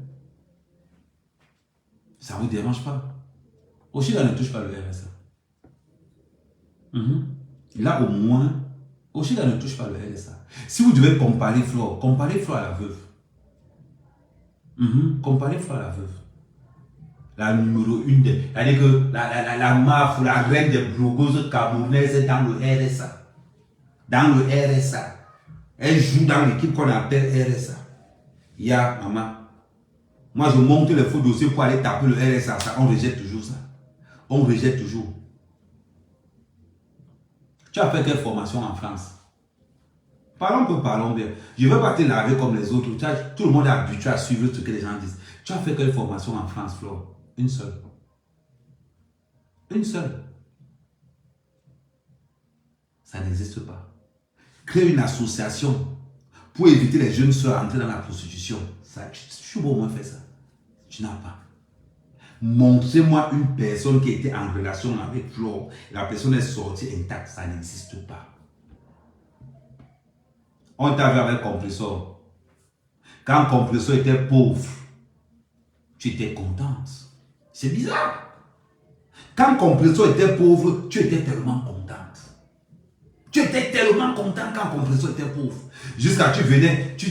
Ça ne vous dérange pas? Oshida ne touche pas le RSA. Là au moins, Oshida ne touche pas le RSA. Si vous devez comparer Flore à la veuve. Comparez Flore à la veuve. La numéro 1 c'est-à-dire que la MAF, la reine des blogueuses camerounaises dans le RSA. Dans le RSA. Elle joue dans l'équipe qu'on appelle RSA. Il y a maman. Moi, je monte les faux dossiers pour aller taper le RSA. Ça, on rejette toujours ça. On rejette toujours. Tu as fait quelle formation en France? Parlons bien. Je ne vais pas te laver comme les autres. Tout le monde est habitué à suivre ce que les gens disent. Tu as fait quelle formation en France, Flore? Une seule. Une seule. Ça n'existe pas. Créer une association pour éviter les jeunes soeurs à entrer dans la prostitution. Ça, tu peux au moins faire ça. Tu n'as pas. Montrez-moi une personne qui était en relation avec Flore. La personne est sortie intacte. Ça n'existe pas. On t'a vu avec Compressor. Quand Compressor était pauvre, tu étais contente. C'est bizarre. Quand Compressor était pauvre, tu étais tellement contente. Tu étais tellement content quand Compressor était pauvre. Jusqu'à tu venais, je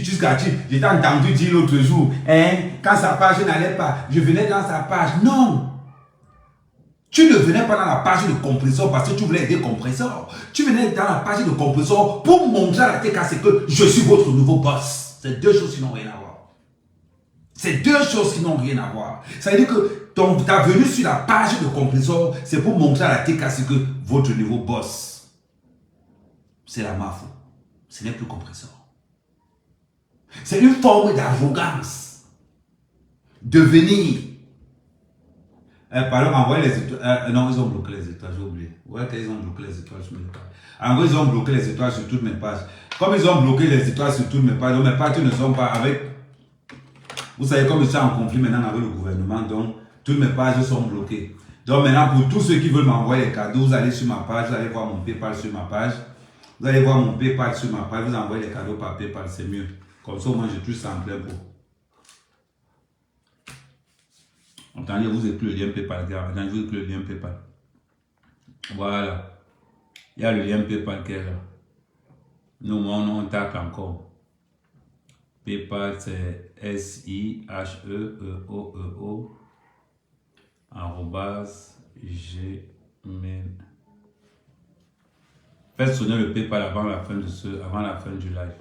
t'ai entendu dire l'autre jour, quand sa page n'allait pas, je venais dans sa page. Non. Tu ne venais pas dans la page de Compressor parce que tu voulais aider Compressor. Tu venais dans la page de Compressor pour montrer à la TKC que je suis votre nouveau boss. C'est deux choses qui n'ont rien à voir. C'est deux choses qui n'ont rien à voir. Ça veut dire que ta venue sur la page de Compressor, c'est pour montrer à la TKC que votre nouveau boss, c'est la mafia. Ce n'est plus Compressor. C'est une forme d'arrogance. De venir. Pardon, envoyez les étoiles. Non, ils ont bloqué les étoiles, j'ai oublié. Ouais, ils ont bloqué les étoiles sur mes pages. En gros, ils ont bloqué les étoiles sur toutes mes pages. Comme ils ont bloqué les étoiles sur toutes mes pages ne sont pas avec. Vous savez, comme je suis en conflit maintenant avec le gouvernement, donc toutes mes pages sont bloquées. Donc maintenant, pour tous ceux qui veulent m'envoyer les cadeaux, vous allez sur ma page, vous allez voir mon PayPal sur ma page. Vous allez voir mon PayPal sur ma page, vous envoyez les cadeaux par PayPal, c'est mieux. Comme ça, moi, je touche ça en plein pot. Attendez, vous écrivez le lien PayPal. Attendez, vous écrivez le lien PayPal. Voilà. Il y a le lien PayPal qui est là. Nous, on tape encore. PayPal, c'est SIHEEOEO @gmail. Faites sonner le PayPal avant la fin du live.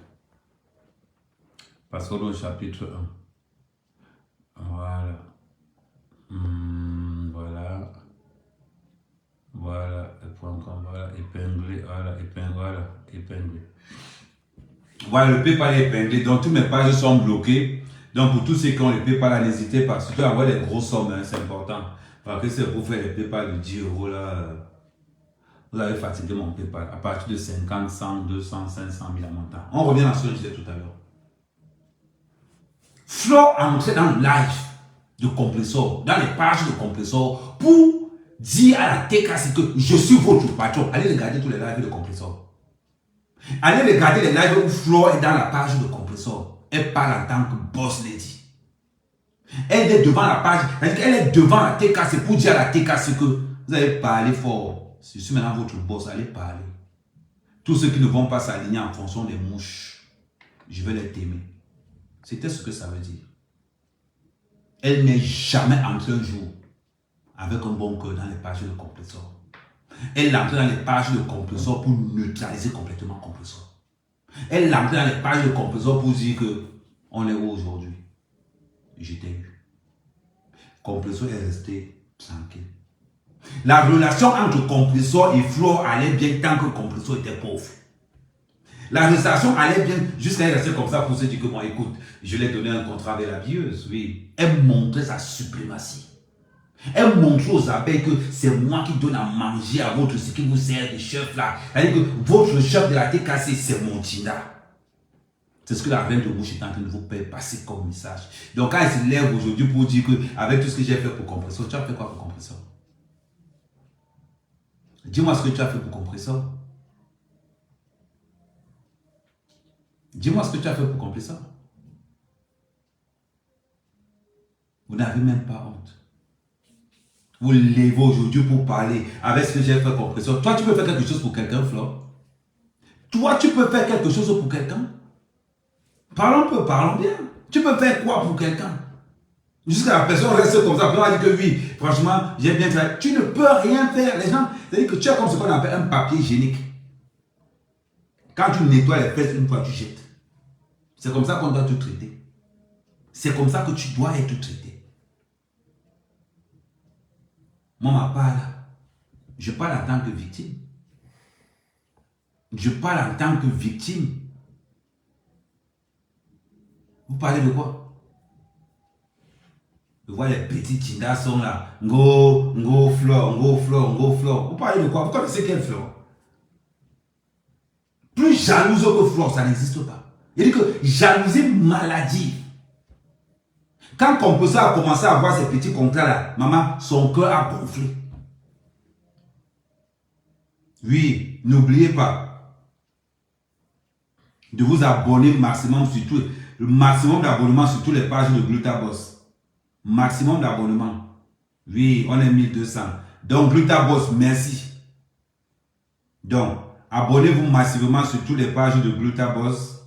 Parce qu'on est au chapitre 1. Voilà. Voilà. Voilà. Voilà. Épinglé. Voilà. Épinglé. Voilà, le PayPal est épinglé. Donc, toutes mes pages sont bloquées. Donc, pour tous ceux qui ont le PayPal, n'hésitez pas. Surtout à avoir des grosses sommes, hein, c'est important. Parce que c'est pour faire les PayPal de 10 € là. Vous avez fatigué mon PayPal. À partir de 50, 100, 200, 500 000 à montant. On revient à ce que je disais tout à l'heure. Flo a entré dans le live de compresseur, dans les pages de compresseur, pour dire à la TKC que je suis votre patron. Allez regarder tous les lives de compresseur. Allez regarder les lives où Flo est dans la page de compresseur. Elle parle en tant que boss lady. Elle est devant la page, elle est devant la TKC pour dire à la TKC que vous allez parler fort. Je suis maintenant votre boss, allez parler. Tous ceux qui ne vont pas s'aligner en fonction des mouches, je vais les témer. C'était ce que ça veut dire. Elle n'est jamais entrée un jour avec un bon cœur dans les pages de compresseur. Elle entre dans les pages de compresseur pour neutraliser complètement compresseur. Elle entre dans les pages de compresseur pour dire que on est où aujourd'hui. J'étais eu. Compresseur est resté tranquille. La relation entre compresseur et Flo allait bien tant que compresseur était pauvre. La relation allait bien jusqu'à rester comme ça pour se dire que moi, écoute, je l'ai donné un contrat avec la bieuse, oui. Elle montrait sa suprématie. Elle montrait aux abeilles que c'est moi qui donne à manger à votre, ce qui vous sert de chef là. C'est-à-dire que votre chef de la TKC, c'est mon Tina. C'est ce que la reine de bouche est en train de vous passer comme message. Donc quand elle se lève aujourd'hui pour dire que avec tout ce que j'ai fait pour compresseur, tu as fait quoi pour compresseur? Dis-moi ce que tu as fait pour compresseur. Dis-moi ce que tu as fait pour compresseur. Vous n'avez même pas honte. Vous levez aujourd'hui pour parler avec ce que j'ai fait compresseur. Toi, tu peux faire quelque chose pour quelqu'un, Flo? Toi, tu peux faire quelque chose pour quelqu'un? Parlons peu, parlons bien. Tu peux faire quoi pour quelqu'un? Jusqu'à la personne reste comme ça. Puis on va dire que oui, franchement, j'ai bien fait. Tu ne peux rien faire. Les gens, c'est-à-dire que tu as comme ce qu'on appelle un papier hygiénique. Quand tu nettoies les fesses une fois, tu jettes. C'est comme ça qu'on doit te traiter. C'est comme ça que tu dois être traité. Moi, ma part là, je parle en tant que victime. Je parle en tant que victime. Vous parlez de quoi? Je vois les petits tindas sont là. Ngo, fleur. Vous parlez de quoi? Vous connaissez quelle fleur? Plus jalouse que fleur, ça n'existe pas. Il dit que jalousie maladie. Quand Compresseur a commencé à avoir ces petits contrats là, maman, son cœur a gonflé. Oui, n'oubliez pas de vous abonner maximum sur tout, le maximum d'abonnements sur toutes les pages de Glutaboss. Maximum d'abonnements. Oui, on est 1200. Donc Glutaboss, merci. Donc, abonnez-vous massivement sur toutes les pages de Glutaboss.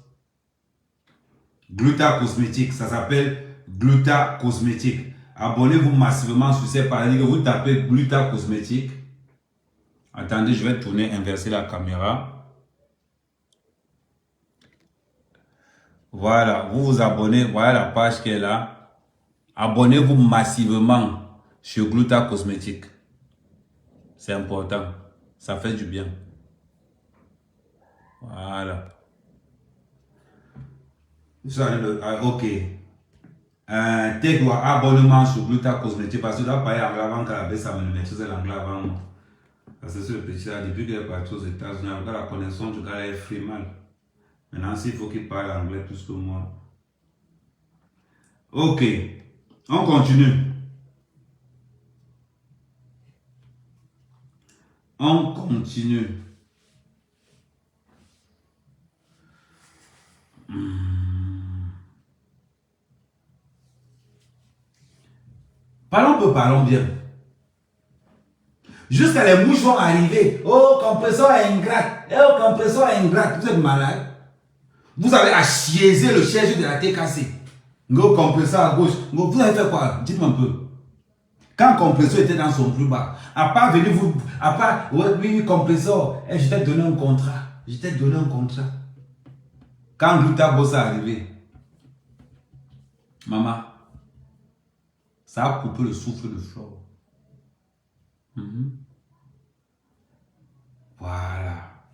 Gluta Cosmétique, ça s'appelle Gluta Cosmétique. Abonnez-vous massivement sur ces pages. Vous tapez Gluta Cosmétique. Attendez, je vais tourner, inverser la caméra. Voilà, vous vous abonnez. Voilà la page qui est là. Abonnez-vous massivement sur Gluta Cosmétique. C'est important. Ça fait du bien. Voilà. Ok. T'es quoi abonnement sur Gluta Cosmétique parce que là, pas avant qu'elle avait ça me maîtrisait l'anglais avant moi. Parce que c'est le petit là, depuis qu'il est parti aux États-Unis, avec la connaissance du gars, il est free mal. Maintenant, s'il faut qu'il parle anglais plus que moi. Ok. On continue. On continue. Parlons peu, parlons bien. Jusqu'à les mouches vont arriver. Oh, Compresseur est ingrate. Oh, Compresseur est ingrate. Vous êtes malade. Vous avez achiésé le siège de la TKC. Ngo compresseur à gauche. Vous avez fait quoi? Dites-moi un peu. Quand compresseur était dans son plus bas, à part venir vous... À part... Oui, compresseur. Je t'ai donné un contrat. Je t'ai donné un contrat. Quand Gluta Boss est arrivé, maman, ça a coupé le souffle de Flore. Voilà.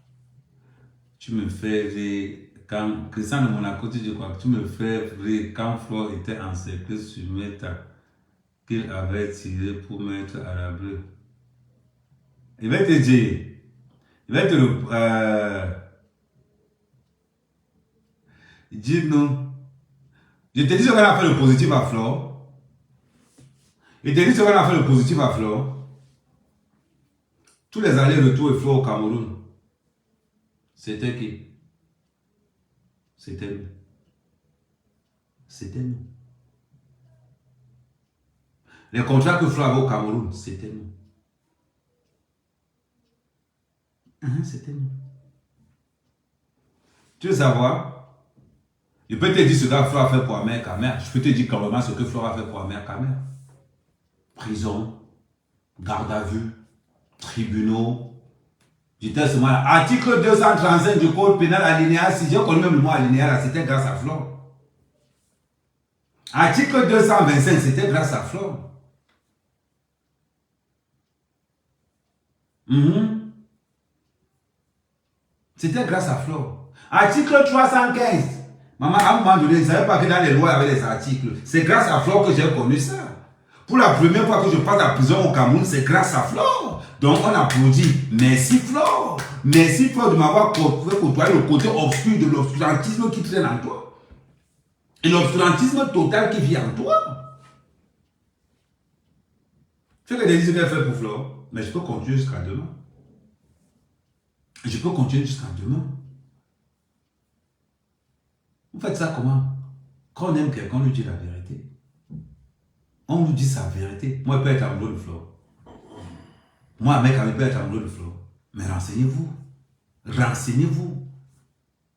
Tu me fais rire. Quand Christian de Monaco, tu dis quoi? Tu me fais rire quand Flore était encerclé sur Meta, qu'il avait tiré pour mettre à la bleue. Il va te dire. Il va te dis non. Je te dis ce qu'on a fait le positif à Flore. Je te dis ce qu'on a fait le positif à Flore. Tous les allers-retours et Flore au Cameroun. C'était qui? C'était nous. C'était nous. Les contrats que Flore avait au Cameroun, c'était nous. C'était nous. Tu veux savoir? Je peux te dire ce que Flore a fait pour Amer Kamer. Je peux te dire carrément ce que Flore a fait pour Amer Kamer. Prison, garde à vue, tribunaux. J'étais seulement là. Article 235 du code pénal alinéa 6. J'ai connu même le mot alinéa là, c'était grâce à Flore. Article 225, c'était grâce à Flore. C'était grâce à Flore. Article 315. Maman, à un moment donné, je ne savais pas que dans les lois, il y avait des articles. C'est grâce à Flore que j'ai connu ça. Pour la première fois que je passe à la prison au Cameroun, c'est grâce à Flore. Donc on applaudit. Merci Flore. Merci Flore de m'avoir côtoyé le côté obscur de l'obscurantisme qui traîne en toi. Et l'obscurantisme total qui vit en toi. Tu sais que des qu'elle fait pour Flore, mais je peux continuer jusqu'à demain. Je peux continuer jusqu'à demain. Vous faites ça comment? Quand on aime quelqu'un, on lui dit la vérité. On lui dit sa vérité. Moi, je peux être amoureux de Flore. Moi, un mec, je peux être amoureux de Flore. Mais renseignez-vous. Renseignez-vous.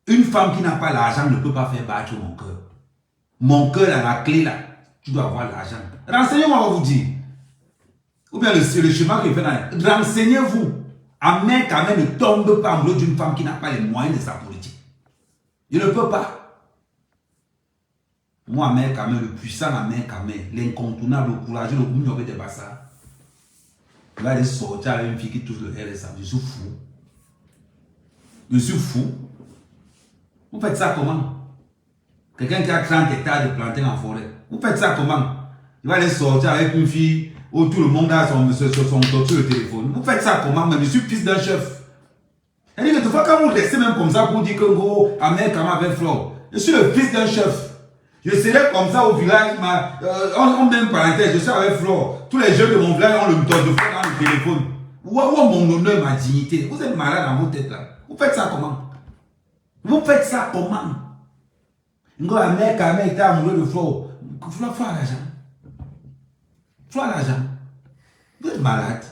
Une femme qui n'a pas l'argent ne peut pas faire battre mon cœur. Mon cœur, là, la clé, là, tu dois avoir l'argent. Renseignez-moi, on va vous dire. Ou bien le chemin que je fais là. Renseignez-vous. Un mec, quand même, ne tombe pas amoureux d'une femme qui n'a pas les moyens de sa politique. Il ne peut pas. Moi, mec, quand même, le puissant, la mec, quand même, l'incontournable, le courageux, le bougnon de Bassa. Il va aller sortir avec une fille qui touche le RSA. Je suis fou. Je suis fou. Vous faites ça comment? Quelqu'un qui a 30 hectares de plantains en forêt. Vous faites ça comment? Il va aller sortir avec une fille où tout le monde a son top sur le téléphone. Vous faites ça comment? Mais je suis fils d'un chef. C'est-à-dire que des fois, quand vous restez même comme ça pour dire que vous, Amer Kamer avec Flore, je suis le fils d'un chef. Je serai comme ça au village, on met une parenthèse, je suis avec Flore. Tous les jeunes de mon village ont le top de Flore dans le téléphone. Où mon honneur, ma dignité? Vous êtes malade dans vos têtes là. Vous faites ça comment? Vous faites ça comment? Amer Kamer était amoureux de Flore. Flore a l'argent. Flore a l'argent. Vous êtes malade.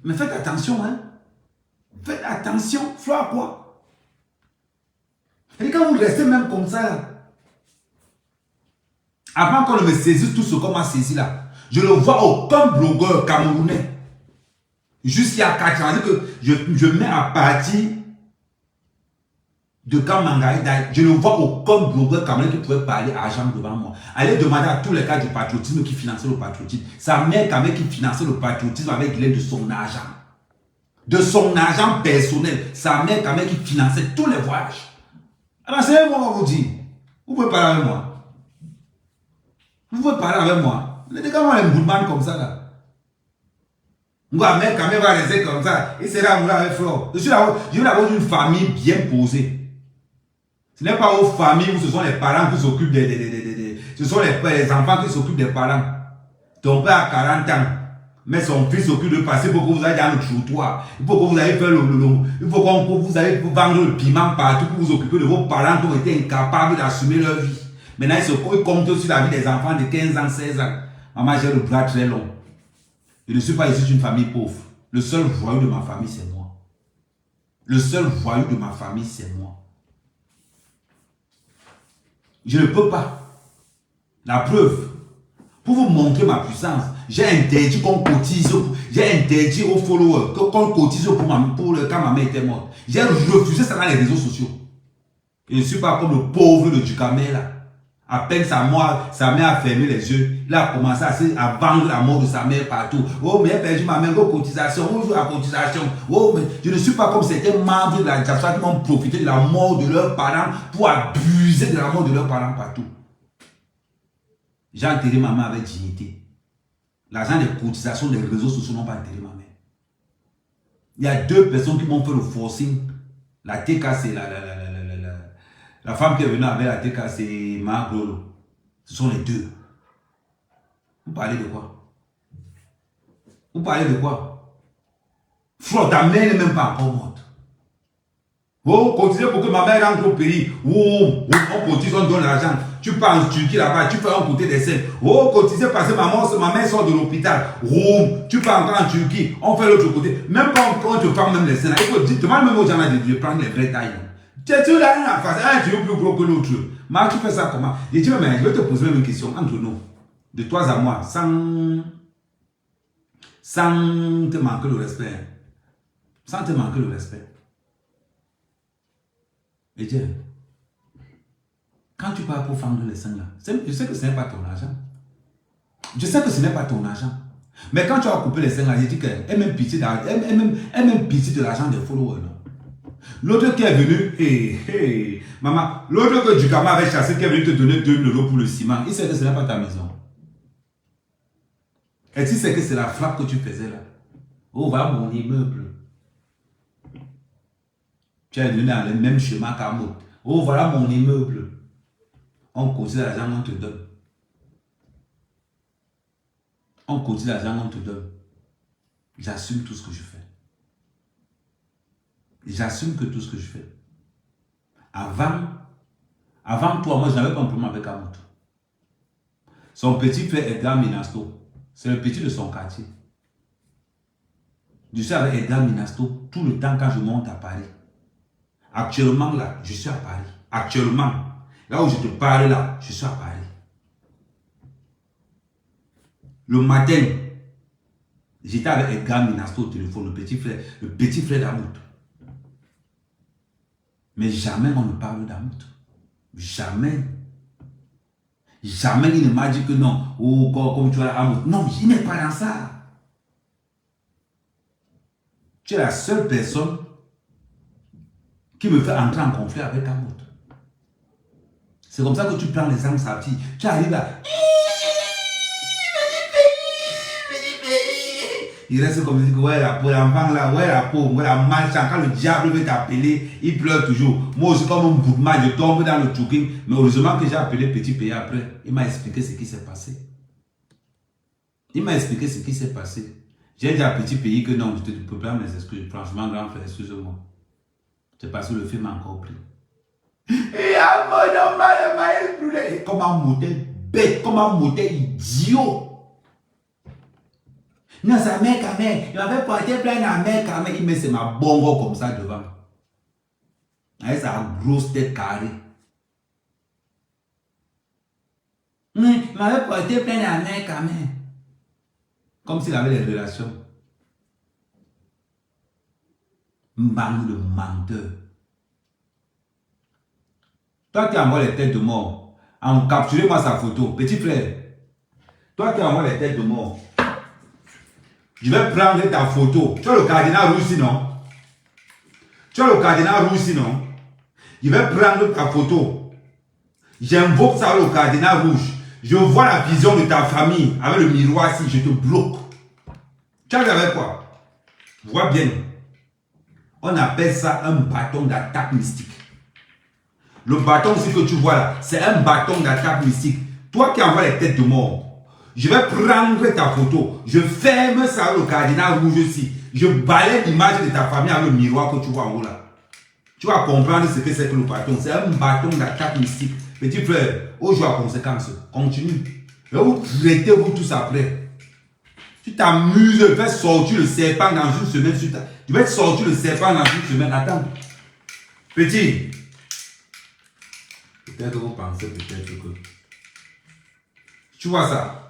Mais faites attention, hein. Faites attention. Flore à quoi? Et quand vous restez même comme ça, avant qu'on ne me saisisse tout ce qu'on m'a saisi là, je ne vois aucun blogueur camerounais. Jusqu'à 4 ans, que je mets à partir de quand Mangaï, je ne vois aucun blogueur camerounais qui pouvait parler argent devant moi. Allez demander à tous les cas du patriotisme qui finançaient le patriotisme. Sa mère quand même qui finançait le patriotisme avec l'aide de son argent. De son argent personnel. Sa mère quand même qui finançait tous les voyages. Alors, c'est moi vous dire. Vous pouvez parler avec moi. Vous pouvez parler avec moi. Les gars, moi, les boulman comme ça, là. Moi, un mec, quand même, va rester comme ça. Il sera amoureux avec Flore. Je veux avoir une famille bien posée. Ce n'est pas aux familles où ce sont les parents qui s'occupent ce sont les enfants qui s'occupent des parents. Ton père a 40 ans. Mais son fils s'occupe de passer pour que vous ayez dans le trottoir. Il faut que vous ayez fait il faut que vous ayez vendre le piment partout pour vous occuper de vos parents qui ont été incapables d'assumer leur vie. Maintenant, ils comptent sur la vie des enfants de 15 ans, 16 ans. Maman, j'ai le bras très long. Je ne suis pas issu d'une famille pauvre. Le seul voyou de ma famille, c'est moi. Le seul voyou de ma famille, c'est moi. Je ne peux pas. La preuve, pour vous montrer ma puissance, j'ai interdit qu'on cotise, j'ai interdit aux followers qu'on cotise pour quand ma mère était morte. J'ai refusé ça dans les réseaux sociaux. Je ne suis pas comme le pauvre de Ducamel là. À peine sa mère a fermé les yeux, il a commencé à vendre la mort de sa mère partout. Oh, mais j'ai perdu ma mère, vos cotisations, on joue la cotisation. Oh, mais je ne suis pas comme certains membres de la diaspora qui m'ont profité de la mort de leurs parents pour abuser de la mort de leurs parents partout. J'ai enterré ma mère avec dignité. L'argent des cotisations des réseaux sociaux n'ont pas enterré ma mère. Il y a 2 personnes qui m'ont fait le forcing. La TK, c'est la femme qui est venue avec la TK, c'est Marc Lolo. Ce sont les 2. Vous parlez de quoi? Vous parlez de quoi? Frère, ta mère n'est même pas encore morte. Oh, continuez pour que ma mère rentre au pays. Oh, on cotise, on donne l'argent. Tu pars en Turquie là-bas, tu fais un côté des scènes. Oh, cotisez parce que ma mère sort de l'hôpital. Oh, tu pars encore en Turquie, on fait l'autre côté. Même quand on te parle même les scènes, il faut dire, demande même aux gens de prendre les vraies tailles. Tu n'as rien à faire, tu es plus gros que l'autre. Mais tu fais ça comment? Je dis, mais je vais te poser même une question entre nous, de toi à moi, sans te manquer le respect. Sans te manquer le respect. Et Dieu, quand tu pars pour fendre les seins là, je sais que ce n'est pas ton argent. Je sais que ce n'est pas ton argent. Mais quand tu as coupé les seins là, je dis qu'elle même pitié de l'argent des followers. L'autre qui est venu, maman, l'autre que Ducama avait chassé, qui est venu te donner 2 000 € pour le ciment, il sait que ce n'est pas ta maison. Et tu sais que c'est la frappe que tu faisais là. Oh, voilà mon immeuble. Tu es venu dans le même chemin qu'Amout. Oh, voilà mon immeuble. On cotise l'argent, on te donne. On cotise l'argent, on te donne. J'assume tout ce que je fais. J'assume que tout ce que je fais. Avant toi, moi, je n'avais pas un problème avec Amout. Son petit frère Edgar Minasto, c'est le petit de son quartier. Je suis avec Edgar Minasto tout le temps quand je monte à Paris. Actuellement, là, je suis à Paris. Actuellement, là où je te parle, là, je suis à Paris. Le matin, j'étais avec Edgar Minasto au téléphone, le petit frère d'Amout. Mais jamais on ne parle d'Amout. Jamais. Jamais il ne m'a dit que non. Oh, comme tu as Amout. Non, il n'est pas dans ça. Tu es la seule personne qui me fait entrer en conflit avec Amout. C'est comme ça que tu prends les armes sorties. Tu arrives là. Il reste comme il dit, ouais, l'enfant là, ouais, la peau, ouais, la malchance. Quand le diable veut t'appeler, il pleure toujours. Moi aussi, comme un bout de mal, je tombe dans le choking. Mais heureusement que j'ai appelé Petit Pays après. Il m'a expliqué ce qui s'est passé. Il m'a expliqué ce qui s'est passé. J'ai dit à Petit Pays que non, je ne peux pas mes excuses. Franchement, grand frère, excuse-moi. C'est parce que le film m'a encore pris. Et à mon homme, comme un moteur bête, comme un moteur idiot. Non, sa mère quand même, il m'avait porté plein à mère quand même, il met ma bongo comme ça devant. Avec sa grosse tête carrée. Il m'avait porté plein à mère quand même. Comme s'il avait des relations. Bande de menteur. Toi qui envoies les têtes de mort, capturez-moi sa photo. Petit frère, toi qui envoies les têtes de mort, je vais prendre ta photo. Tu as le cardinal rouge sinon? Tu as le cardinal rouge sinon? Je vais prendre ta photo. J'invoque ça le cardinal rouge. Je vois la vision de ta famille avec le miroir ici. Je te bloque. Tu as vu avec quoi? Vois bien. On appelle ça un bâton d'attaque mystique. Le bâton aussi que tu vois là, c'est un bâton d'attaque mystique. Toi qui envoies les têtes de mort, je vais prendre ta photo, je ferme ça le cardinal rouge ici. Je balaye l'image de ta famille avec le miroir que tu vois en haut là. Tu vas comprendre ce que c'est que le bâton. C'est un bâton d'attaque mystique. Petit frère, au jour à conséquence, continue. Et vous traitez vous tous après. Tu t'amuses, tu vas sortir le serpent dans une semaine. Tu vas sortir le serpent dans une semaine. Attends. Petit. Peut-être que vous pensez peut-être que... Tu vois ça?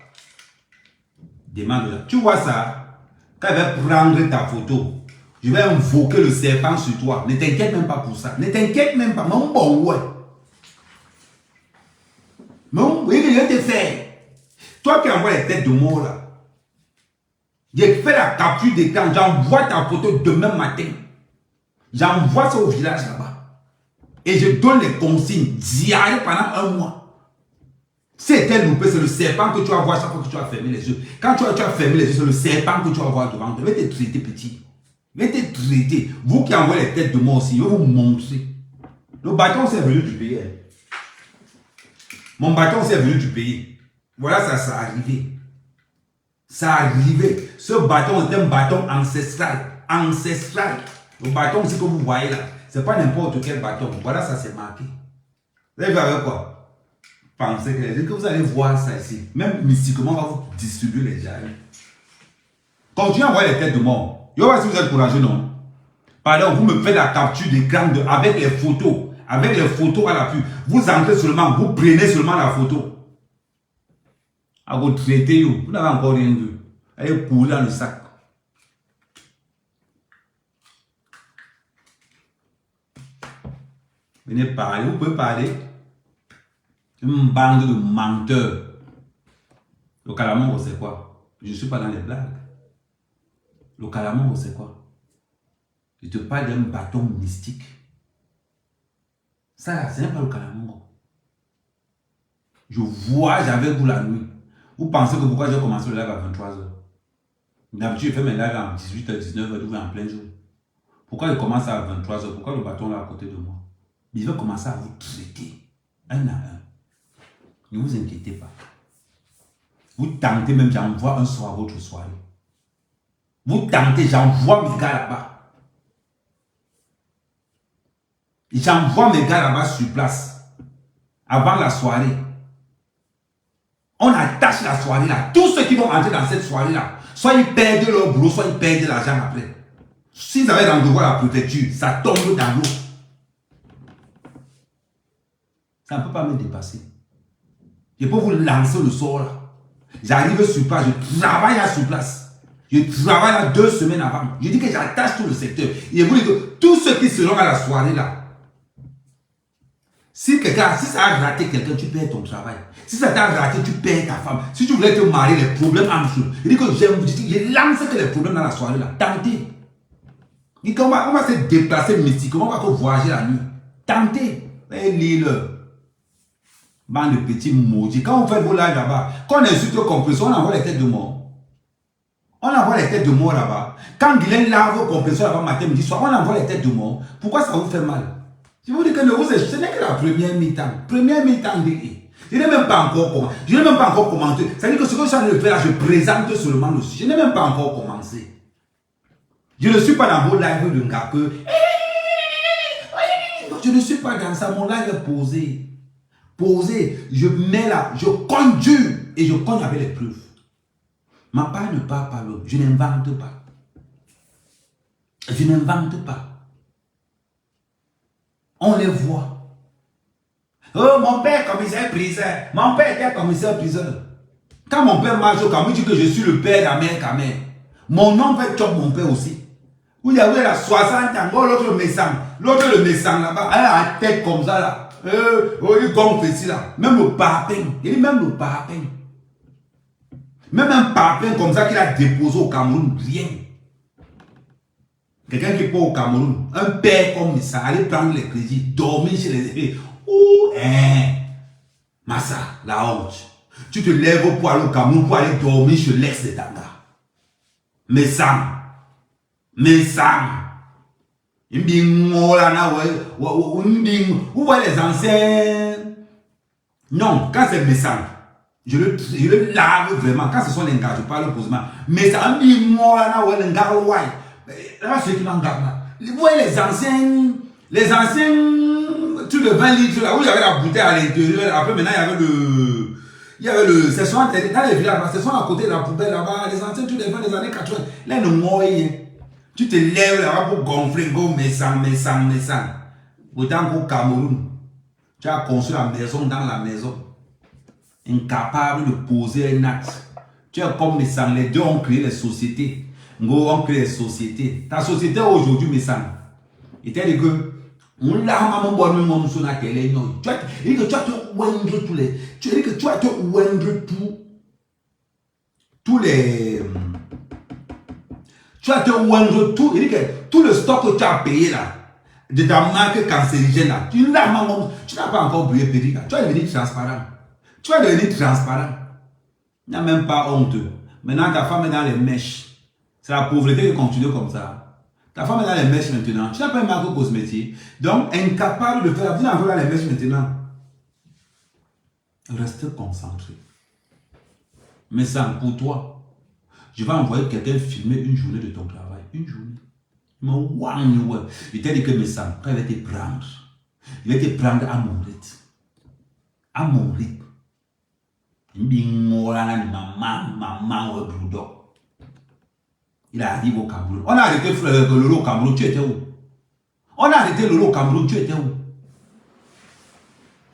Demande-le. Tu vois ça? Quand je vais prendre ta photo, je vais invoquer le serpent sur toi. Ne t'inquiète même pas pour ça. Ne t'inquiète même pas. Mon bon ouais. Mon, oui, je vais te faire. Toi qui envoies les têtes de mort là. J'ai fait la capture d'écran. J'envoie ta photo demain matin. J'envoie ça au village là-bas. Et je donne les consignes diarrhée pendant 1 mois. C'était loupé, c'est le serpent que tu vas voir chaque fois que tu vas fermer les yeux. Quand tu vas fermer les yeux, c'est le serpent que tu vas voir devant toi. Je vais te traiter petit. Je vais te traiter. Vous qui envoyez les têtes de mort aussi, je vais vous montrer. Le bâton c'est venu du pays. Mon bâton c'est venu du pays. Voilà, ça a arrivé. Ça a arrivé. Ce bâton est un bâton ancestral. Ancestral. Le bâton aussi que vous voyez là, c'est pas n'importe quel bâton. Voilà, ça c'est marqué. Vous avez vu avec quoi? Pensez que vous allez voir ça ici. Même mystiquement, on va vous distribuer les jarres. Continuez à envoyer les têtes de mort. Je vois si vous êtes courageux, non? Pardon, vous me faites la capture d'écran avec les photos. Avec les photos à l'appui. Vous entrez seulement, vous prenez seulement la photo. À vous traiter, vous n'avez encore rien vu. Allez couler dans le sac. Venez parler, vous pouvez parler. Une bande de menteurs. Le Kalamongo, c'est quoi? Je ne suis pas dans les blagues. Le Kalamongo, c'est quoi? Je te parle d'un bâton mystique. Ça, c'est pas le Kalamongo. Je voyage avec vous la nuit. Vous pensez que pourquoi j'ai commencé le live à 23h? D'habitude, je fais mes lives à 18h, 19h, d'ouvrir en plein jour. Pourquoi je commence à 23h? Pourquoi le bâton est à côté de moi? Mais je vais commencer à vous traiter un à un. Ne vous inquiétez pas. Vous tentez même, j'envoie un soir à votre soirée. Vous tentez, j'envoie mes gars là-bas. J'envoie mes gars là-bas sur place. Avant la soirée. On attache la soirée là. Tous ceux qui vont entrer dans cette soirée là, soit ils perdent leur boulot, soit ils perdent l'argent après. S'ils avaient rendez-vous à la préfecture, ça tombe dans l'eau. Ça ne peut pas me dépasser. Je peux vous lancer le sort là. J'arrive sur place, je travaille là sur place. Je travaille là 2 semaines avant. Je dis que j'attache tout le secteur. Et je vous dis que tous ceux qui seront à la soirée là, si ça a raté quelqu'un, tu perds ton travail. Si ça t'a raté, tu perds ta femme. Si tu voulais te marier, les problèmes entre eux. Je dis que je lance que les problèmes dans la soirée là. Tentez. On va se déplacer mystiquement, on va voyager la nuit. Tentez. Et lis-le. Bande de petits maudits. Quand on fait vos lives là-bas, quand on insulte le compresseur, on envoie les têtes de mort. On envoie les têtes de mort là-bas. Quand Guylaine lave vos compresseurs là-bas matin, midi, soir, on envoie les têtes de mort. Pourquoi ça vous fait mal? Je vous dis que ce n'est que la première mi-temps. Première mi-temps de... Je n'ai même pas encore commenté. C'est-à-dire que ce que je suis en train de faire là, je présente seulement le sujet. Je n'ai même pas encore commencé. Je ne suis pas dans vos lives de Ngake. Je ne suis pas dans ça. Mon live est posé. Posé. Je mets là. Je conjure. Et je cogne avec les preuves. Ma part ne parle pas l'autre. Je n'invente pas. Je n'invente pas. On les voit. Oh, mon père commissaire priseur. Mon père était commissaire priseur. Quand mon père marche au Cameroun, il dit que je suis le père d'Amer Kamer. Mon nom va être mon père aussi. Où il y avait la 60 ans, l'autre le Messang. L'autre le Messang là-bas, elle a la tête comme ça là. Il gonfle ici là. Même le parapin. Il dit même le parapin. Même un parapin comme ça qu'il a déposé au Cameroun, rien. Quelqu'un qui part au Cameroun, un père comme ça, aller prendre les crédits, dormir chez les épées. Ouh, Massa, la honte. Tu te lèves pour aller au Cameroun pour aller dormir chez l'ex de Tanga. Mais ça, vous voyez les anciens. Non, quand c'est Messang, je le lave vraiment. Quand ce sont les gars, je parle posément. Mais ça, un là, ceux qui m'en gardent là. Vous voyez les anciens, tout le 20 litres là, où il y avait la bouteille à l'intérieur. Après, maintenant, il y avait le, c'est souvent dans les villages, c'est souvent à côté de la poubelle là-bas. Les anciens, tous les 20 des années 80. Là, ils ne mourent. Tu te lèves là-bas pour gonfler, go, Messang. Autant qu'au Cameroun. Tu as construit la maison dans la maison. Incapable de poser un acte. Tu es comme Messang. Les deux ont créé les sociétés. Ngo ont créé les sociétés. Ta société aujourd'hui, Messang. Il t'a dit que tu vas te wendre tous les. Tu dis que tu vas te wendre tous les. Tu vas te wendre tout. Il dit que tout le stock que tu as payé là, de ta marque cancérigène là, tu n'as pas encore brûlé petit. Tu vas devenir transparent. Tu vas devenir transparent. Il n'y a même pas honte. Maintenant, ta femme est dans les mèches. C'est la pauvreté qui continue comme ça. Ta femme est dans les mèches maintenant. Tu n'as pas une marque cosmétique. Donc, incapable de faire. Tu n'as pas dans les mèches maintenant. Reste concentré. Mais ça, pour toi, je vais envoyer quelqu'un filmer une journée de ton travail. Une journée. Il t'a dit que mes sangs, quand il va te prendre, il va te prendre à mon rythme. À mon rythme. Il arrive au Cameroun. On a arrêté Lolo au Cameroun, tu étais où? On a arrêté Lolo au Cameroun, tu étais où?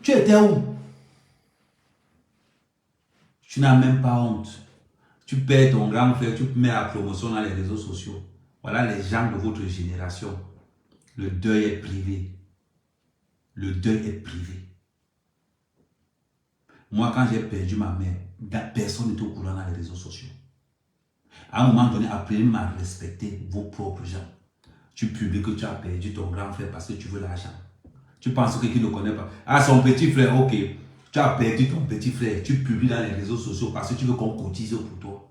Tu étais où? Tu n'as même pas honte. Tu perds ton grand frère, tu mets la promotion dans les réseaux sociaux. Voilà les gens de votre génération. Le deuil est privé. Le deuil est privé. Moi, quand j'ai perdu ma mère, personne n'était au courant dans les réseaux sociaux. À un moment donné, apprenez à respecter vos propres gens. Tu publies que tu as perdu ton grand frère parce que tu veux l'argent. Tu penses que qui ne connaît pas. Ah, son petit frère, ok. Tu as perdu ton petit frère. Tu publies dans les réseaux sociaux parce que tu veux qu'on cotise pour toi.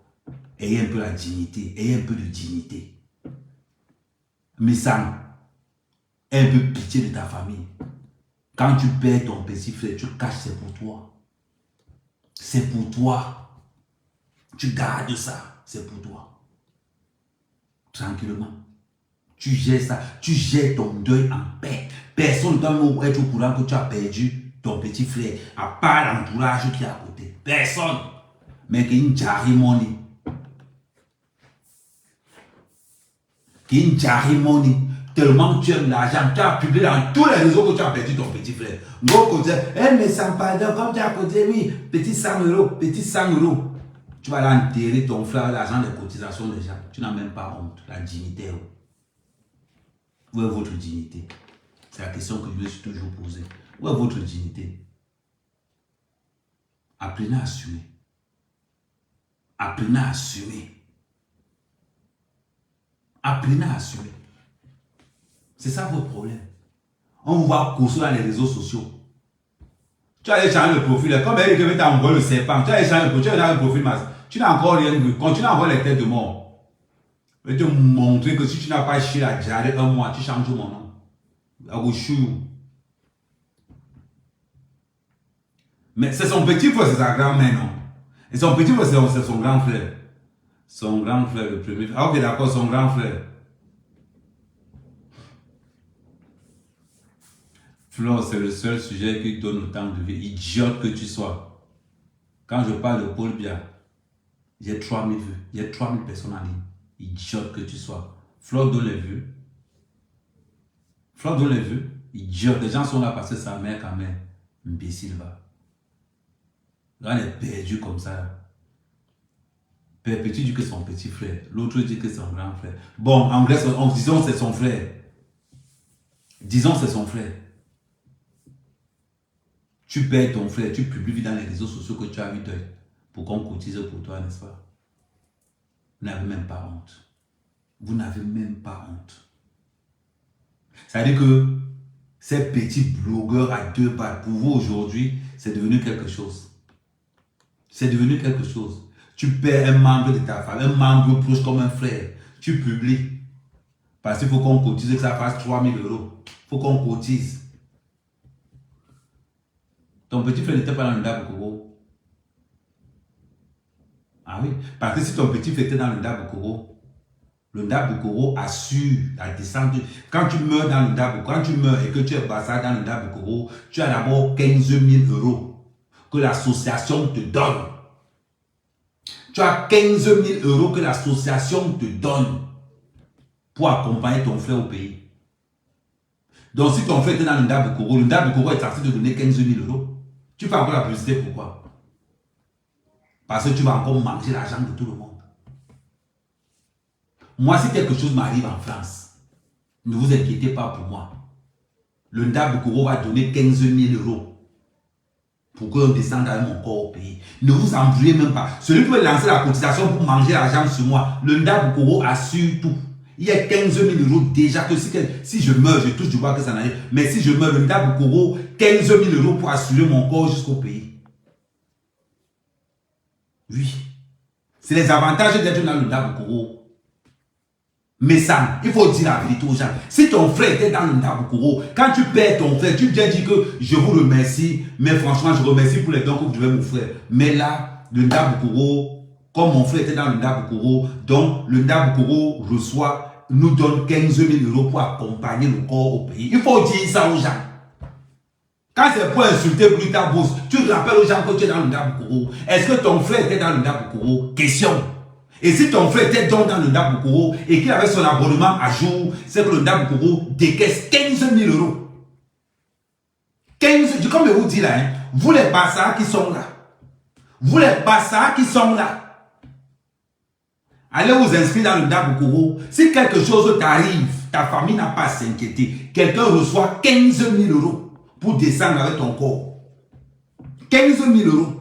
Ayez un peu la dignité. Ayez un peu de dignité. Mais ça, aie un peu pitié de ta famille. Quand tu perds ton petit frère, tu caches, c'est pour toi. C'est pour toi. Tu gardes ça. C'est pour toi. Tranquillement. Tu gères ça. Tu gères ton deuil en paix. Personne ne doit être au courant que tu as perdu ton petit frère. À part l'entourage qui est à côté. Personne. Mais qui est une money. Qui est une money. Tellement tu aimes l'argent, tu as publié dans tous les réseaux que tu as perdu ton petit frère. Mais sans pardon, comme tu as côté, oui, petit 100 euros, petit 100 euros. Tu vas aller enterrer ton frère, l'argent des cotisations des gens. Tu n'as même pas honte, la dignité. Où est votre dignité? C'est la question que je me suis toujours posée. Où est votre dignité? Apprenez à assumer. Apprenez à assumer. Apprenez à assumer. C'est ça votre problème. On vous voit courser dans les réseaux sociaux. Tu as échangé le profil. Comme elle dit que tu as envoyé le serpent. Tu as échangé le profil. Tu as le profil masse. Tu n'as encore rien vu. Continue à envoyer les têtes de mort. Je vais te montrer que si tu n'as pas chié la diarrhée un mois, tu changes mon nom. Mais c'est son petit frère, c'est sa grand-mère, non? Et son petit frère, c'est son grand frère. Son grand frère, le premier. Ah ok, d'accord, son grand frère. Flore, c'est le seul sujet qui donne autant de vie. Idiote que tu sois. Quand je parle de Paul Biya, j'ai 3000 vues. Il y a 3000 personnes en ligne. Idiote que tu sois. Flore donne les vues. Flore donne les vues. Idiote. Les gens sont là parce que sa mère quand même. Imbécile va. Là, elle est perdue comme ça. Petit dit que c'est son petit frère. L'autre dit que c'est son grand frère. Bon, en anglais, disons c'est son frère. Disons c'est son frère. Tu perds ton frère, tu publies dans les réseaux sociaux que tu as eu deuil pour qu'on cotise pour toi, n'est-ce pas? Vous n'avez même pas honte. Vous n'avez même pas honte. Ça veut dire que ces petits blogueurs à deux pattes, pour vous aujourd'hui, c'est devenu quelque chose. C'est devenu quelque chose. Tu perds un membre de ta famille, un membre proche comme un frère. Tu publies. Parce qu'il faut qu'on cotise, que ça fasse 3000 euros. Il faut qu'on cotise. Ton petit frère n'était pas dans le Ndabukoro. Ah oui, parce que si ton petit frère était dans le Ndabukoro assure la descente. Quand tu meurs dans le Ndabukoro, quand tu meurs et que tu es passé dans le Ndabukoro, tu as d'abord 15 000 euros que l'association te donne. Tu as 15 000 euros que l'association te donne pour accompagner ton frère au pays. Donc, si ton frère était dans le Ndabukoro est censé te donner 15 000 euros. Tu fais encore la publicité, pourquoi? Parce que tu vas encore manger l'argent de tout le monde. Moi, si quelque chose m'arrive en France, ne vous inquiétez pas pour moi. Le Ndabukoro va donner 15 000 euros pour qu'on descende avec mon corps au pays. Ne vous embrouillez même pas. Celui qui veut lancer la cotisation pour manger l'argent sur moi, le Ndabukoro assure tout. Il y a 15 000 euros déjà que si je meurs, je touche du bois que ça n'arrive. Mais si je meurs, le Ndabukoro, 15 000 euros pour assurer mon corps jusqu'au pays. Oui. C'est les avantages d'être dans le Ndabukoro. Mais ça, il faut dire la vérité aux gens. Si ton frère était dans le Ndabukoro, quand tu perds ton frère, tu viens dire que je vous remercie, mais franchement, je remercie pour les dons que vous devez m'offrir. Mais là, le Ndabukoro, comme mon frère était dans le Ndabukoro, donc le Ndabukoro nous donne 15 000 euros pour accompagner le corps au pays. Il faut dire ça aux gens. Quand c'est pour insulter plus ta bourse, tu rappelles aux gens que tu es dans le Ndabukoro. Est-ce que ton frère était dans le Ndabukoro? Question. Et si ton frère était donc dans le Ndabukoro et qu'il avait son abonnement à jour, c'est que le Ndabukoro décaisse 15 000 euros. 15, comme je vous dis là, hein, vous les bassards qui sont là, allez vous inscrire dans le Ndabukoro. Si quelque chose t'arrive, ta famille n'a pas à s'inquiéter. Quelqu'un reçoit 15 000 euros pour descendre avec ton corps. 15 000 euros.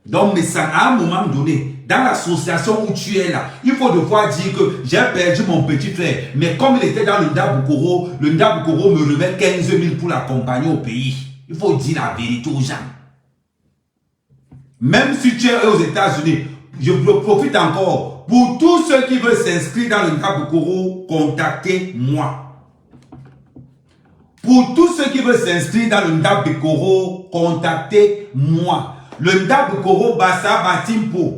Donc, mais ça, à un moment donné, dans l'association où tu es là, il faut devoir dire que j'ai perdu mon petit frère. Mais comme il était dans le Ndabukoro me remet 15 000 pour l'accompagner au pays. Il faut dire la vérité aux gens. Même si tu es aux États-Unis, je profite encore. Pour tous ceux qui veulent s'inscrire dans le Ndabukoro, contactez-moi. Pour tous ceux qui veulent s'inscrire dans le Ndabukoro, contactez-moi. Le Ndabukoro Bassa Batimpo.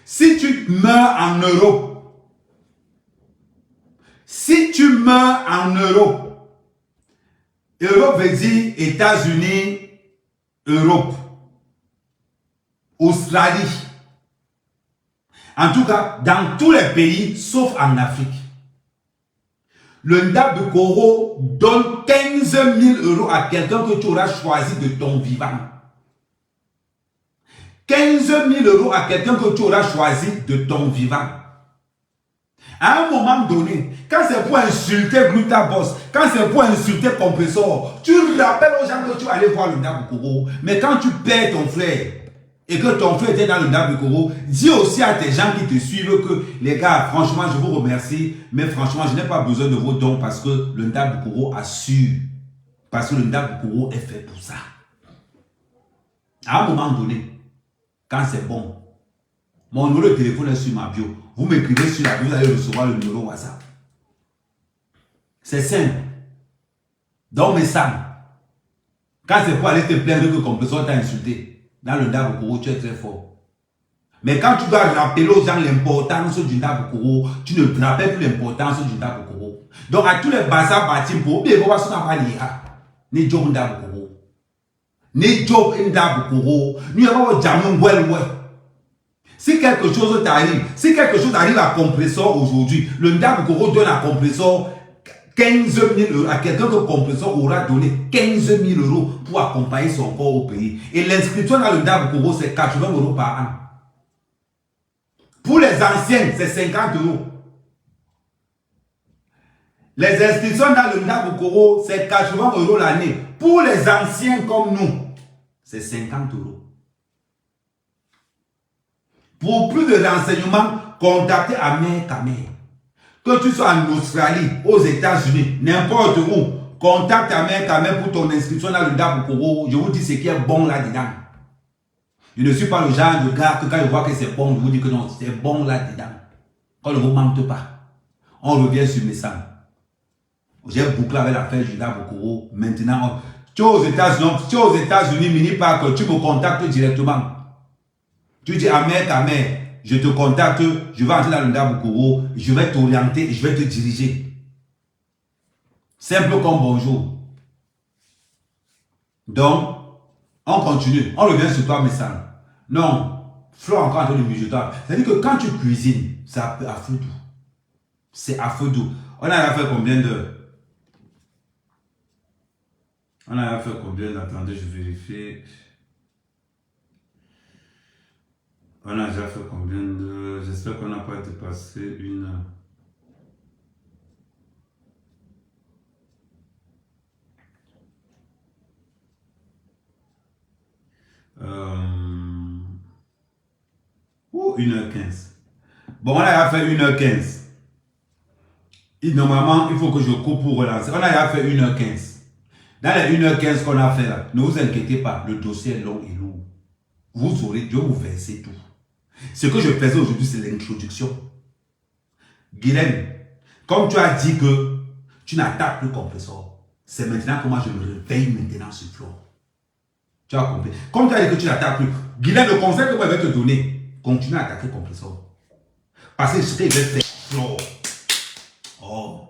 Si tu meurs en Europe, Europe veut dire États-Unis, Europe, Australie. En tout cas, dans tous les pays, sauf en Afrique. Le Ndabukoro donne 15 000 euros à quelqu'un que tu auras choisi de ton vivant. 15 000 euros à quelqu'un que tu auras choisi de ton vivant. À un moment donné, quand c'est pour insulter Gluta Boss, quand c'est pour insulter Compressor, tu rappelles aux gens que tu allais voir le Ndabukoro. Mais quand tu perds ton frère et que ton frère était dans le Ndabukoro, dis aussi à tes gens qui te suivent que les gars, franchement, je vous remercie, mais franchement, je n'ai pas besoin de vos dons parce que le Ndabukoro assure. Parce que le Ndabukoro est fait pour ça. À un moment donné, quand c'est bon, mon numéro de téléphone est sur ma bio. Vous m'écrivez sur la bio, vous allez recevoir le numéro WhatsApp. C'est simple. Donc, mais ça, quand c'est pour aller te plaindre que Compressor t'a insulté, dans le Ndabukoro, tu es très fort. Mais quand tu dois rappeler aux gens l'importance du Ndabukoro, tu ne te rappelles plus l'importance du Ndabukoro. Donc, à tous les bassins bâtis pour oublier qu'on va se faire ni job Ndabukoro. Ni job Ndabukoro. Ni avoir jamais well. Si quelque chose t'arrive, si quelque chose arrive à Compressor aujourd'hui, le Ndabukoro donne à Compressor 15 000 euros, à quelqu'un que Compressor aura donné 15 000 euros pour accompagner son corps au pays. Et l'inscription dans le Ndabukoro, c'est 80 euros par an. Pour les anciens, c'est 50 euros. Les inscriptions dans le Ndabukoro, c'est 80 euros l'année. Pour les anciens comme nous, c'est 50 euros. Pour plus de renseignements, contactez Amer Kamer. Que tu sois en Australie, aux États-Unis, n'importe où, contacte Amer Kamer pour ton inscription dans le Ndabukoro. Je vous dis ce qui est bon là-dedans. Je ne suis pas le genre de gars que quand je vois que c'est bon, je vous dis que non, c'est bon là-dedans. Qu'on ne vous mente pas. On revient sur mes sangs. J'ai bouclé avec l'affaire du Ndabukoro. Maintenant, tu es aux États-Unis, mini park, tu me contactes directement. Tu dis Amer Kamer, je te contacte, je vais entrer dans le Ndabukoro, je vais t'orienter, je vais te diriger. Simple comme bonjour. Donc, on continue, on revient sur toi, mes sangs. Non, Flo encore en train de mijoter. C'est-à-dire que quand tu cuisines, c'est à feu doux. C'est à feu doux. On a fait combien d'heures? On a fait combien? Attendez, je vérifie. On a déjà fait combien de... J'espère qu'on n'a pas dépassé une heure. Ou 1h15. Bon, on a fait 1h15. Normalement, il faut que je coupe pour relancer. On a fait 1h15. Dans les 1h15 qu'on a fait là, ne vous inquiétez pas, le dossier est long et lourd. Vous aurez, Dieu vous verser tout. Ce que je faisais aujourd'hui, c'est l'introduction. Guylaine, comme tu as dit que tu n'attaques plus compresseur, c'est maintenant que moi je me réveille maintenant sur Floor. Tu as compris. Comme tu as dit que tu n'attaques plus, Guylaine, le conseil que moi je vais te donner, continue à attaquer compresseur. Parce que ce qu'il va faire, Floor. Oh.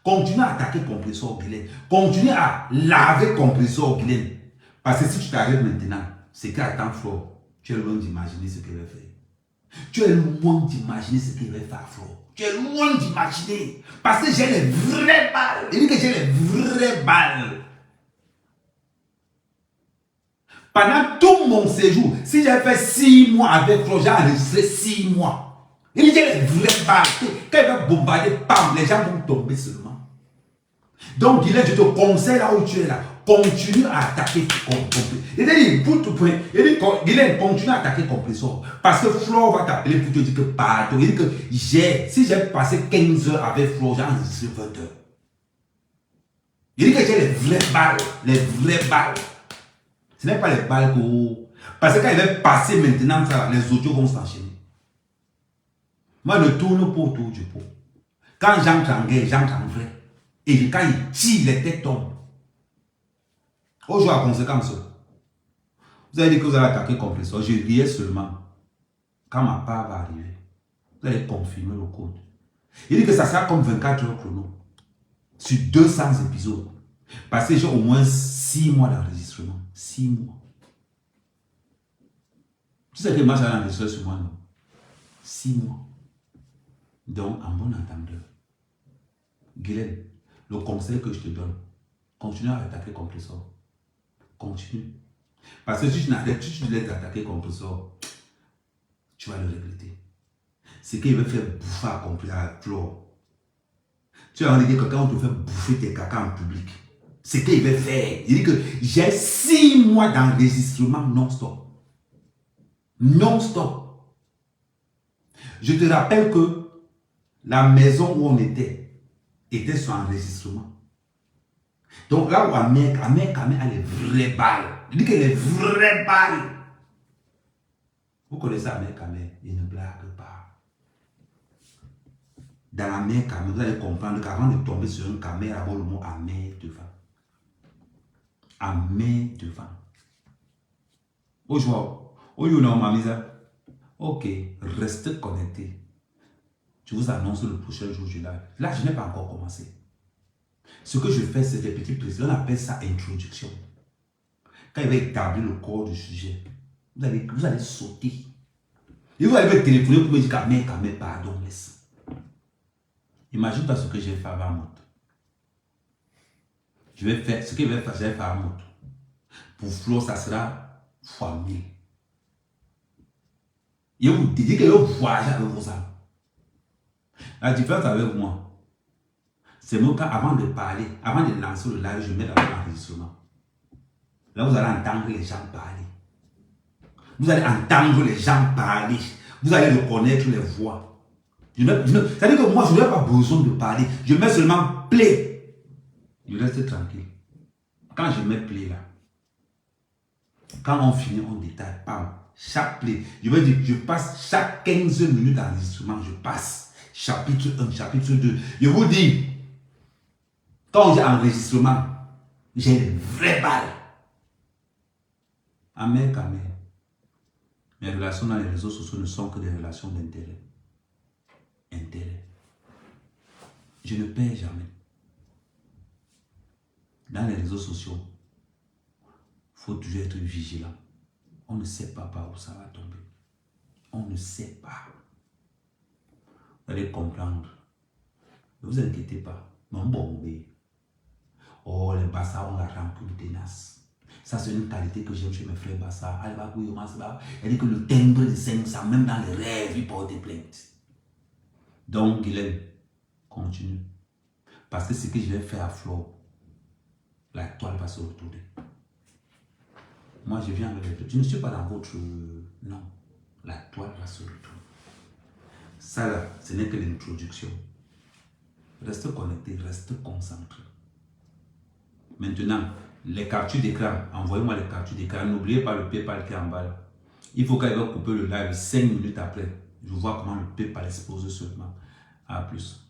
Continue à attaquer compresseur, Guylaine. Continue à laver compresseur, Guylaine. Parce que si tu t'arrêtes maintenant, c'est qu'attends Floor. Tu es loin d'imaginer ce qu'il va faire. Tu es loin d'imaginer ce qu'il va faire, Flo. Tu es loin d'imaginer. Parce que j'ai les vraies balles. Il dit que j'ai les vraies balles. Pendant tout mon séjour, si j'ai fait 6 mois avec Flo, j'ai enregistré 6 mois. Il dit que j'ai les vraies balles. Quand il va bombarder, bam, les gens vont tomber seulement. Donc, Guylaine, je te conseille là où tu es là. Continue à attaquer compresseur. Il dit, pour tout point, il dit, Guylaine, continue à attaquer compresseur. Parce que Flo va t'appeler pour te dire que pardon. Il dit que si j'ai passé 15 heures avec Flo, j'ai enregistré 20 heures. Il dit que j'ai les vraies balles. Les vraies balles. Ce n'est pas les balles que... Parce que quand il va passer maintenant, ça, les audios vont s'enchaîner. Moi, je tourne pour autour du pot. Quand j'entre en guerre, j'entre en vrai. Et quand il tire, les têtes tombent. Aujourd'hui, à conséquence, vous avez dit que vous allez attaquer compresseur. Je riais seulement. Quand ma part va arriver, vous allez confirmer le code. Il dit que ça sera comme 24 heures chrono. Sur 200 épisodes. Parce que j'ai au moins 6 mois d'enregistrement. 6 mois. Tu sais que moi j'ai enregistré sur moi, non? 6 mois. Donc, en bon entendeur, Guylaine, le conseil que je te donne, continue à attaquer compresseur. Continue. Parce que si tu n'arrêtes, tu te laisses attaquer compresseur, tu vas le regretter. C'est qu'il veut faire bouffer à compresseur à Flo. Tu vas dire que quand on te fait bouffer tes caca en public, c'est qu'il veut faire. Il dit que j'ai 6 mois d'enregistrement non-stop. Non-stop. Je te rappelle que la maison où on était sur enregistrement. Donc là où Ahmed a les vraies balles. Il dit que les vraies balles. Vous connaissez Ahmed Kamel, il ne blague pas. Dans la mer Kamel, vous allez comprendre qu'avant de tomber sur un Kamel, avoir le mot Ahmed devant. Ahmed devant. Aujourd'hui, on m'a mis ça. Ok, restez connectés. Je vous annonce le prochain jour du live. Là, je n'ai pas encore commencé. Ce que je fais, c'est des petits précisions. On appelle ça introduction. Quand il va établir le corps du sujet, vous allez sauter. Et vous allez me téléphoner pour me dire Kamel, pardon, laisse. Imagine-toi ce que j'ai fait avant Moto. Je vais faire ce qu'il va faire, je vais faire à Moto. Pour Flo, ça sera fois 1000. Et vous dites que vous voyagez avec vos âmes. La différence avec moi, c'est moi quand avant de parler, avant de lancer le live, je mets d'abord l'enregistrement. Là, vous allez entendre les gens parler. Vous allez entendre les gens parler. Vous allez reconnaître les voix. C'est-à-dire que moi, je n'ai pas besoin de parler. Je mets seulement play. Je reste tranquille. Quand je mets play là, quand on finit, on détaille. Bam, chaque play. Je veux dire, je passe chaque 15 minutes d'enregistrement, je passe. Chapitre 1, chapitre 2. Je vous dis, quand j'ai enregistrement, j'ai une vraie balle. Amen, Kamel. Mes relations dans les réseaux sociaux ne sont que des relations d'intérêt. Intérêt. Je ne perds jamais. Dans les réseaux sociaux, il faut toujours être vigilant. On ne sait pas par où ça va tomber. On ne sait pas. Vous allez comprendre. Ne vous inquiétez pas. Non, bon, oui. Oh, les Bassa ont la rancune tenace. Ça, c'est une qualité que j'aime chez mes frères Bassa. Elle dit que le timbre de 500, même dans les rêves, il porte des plaintes. Donc, Guylaine, continue. Parce que ce que je vais faire à Flo, la toile va se retourner. Moi, je viens avec les deux. Tu ne suis pas dans votre... Non. La toile va se retourner. Ça, là, ce n'est que l'introduction. Reste connecté, reste concentré. Maintenant, les captures d'écran, envoyez-moi les captures d'écran. N'oubliez pas le PayPal qui est en bas là. Il faut qu'elle va couper le live 5 minutes après. Je vois comment le PayPal expose seulement. À plus.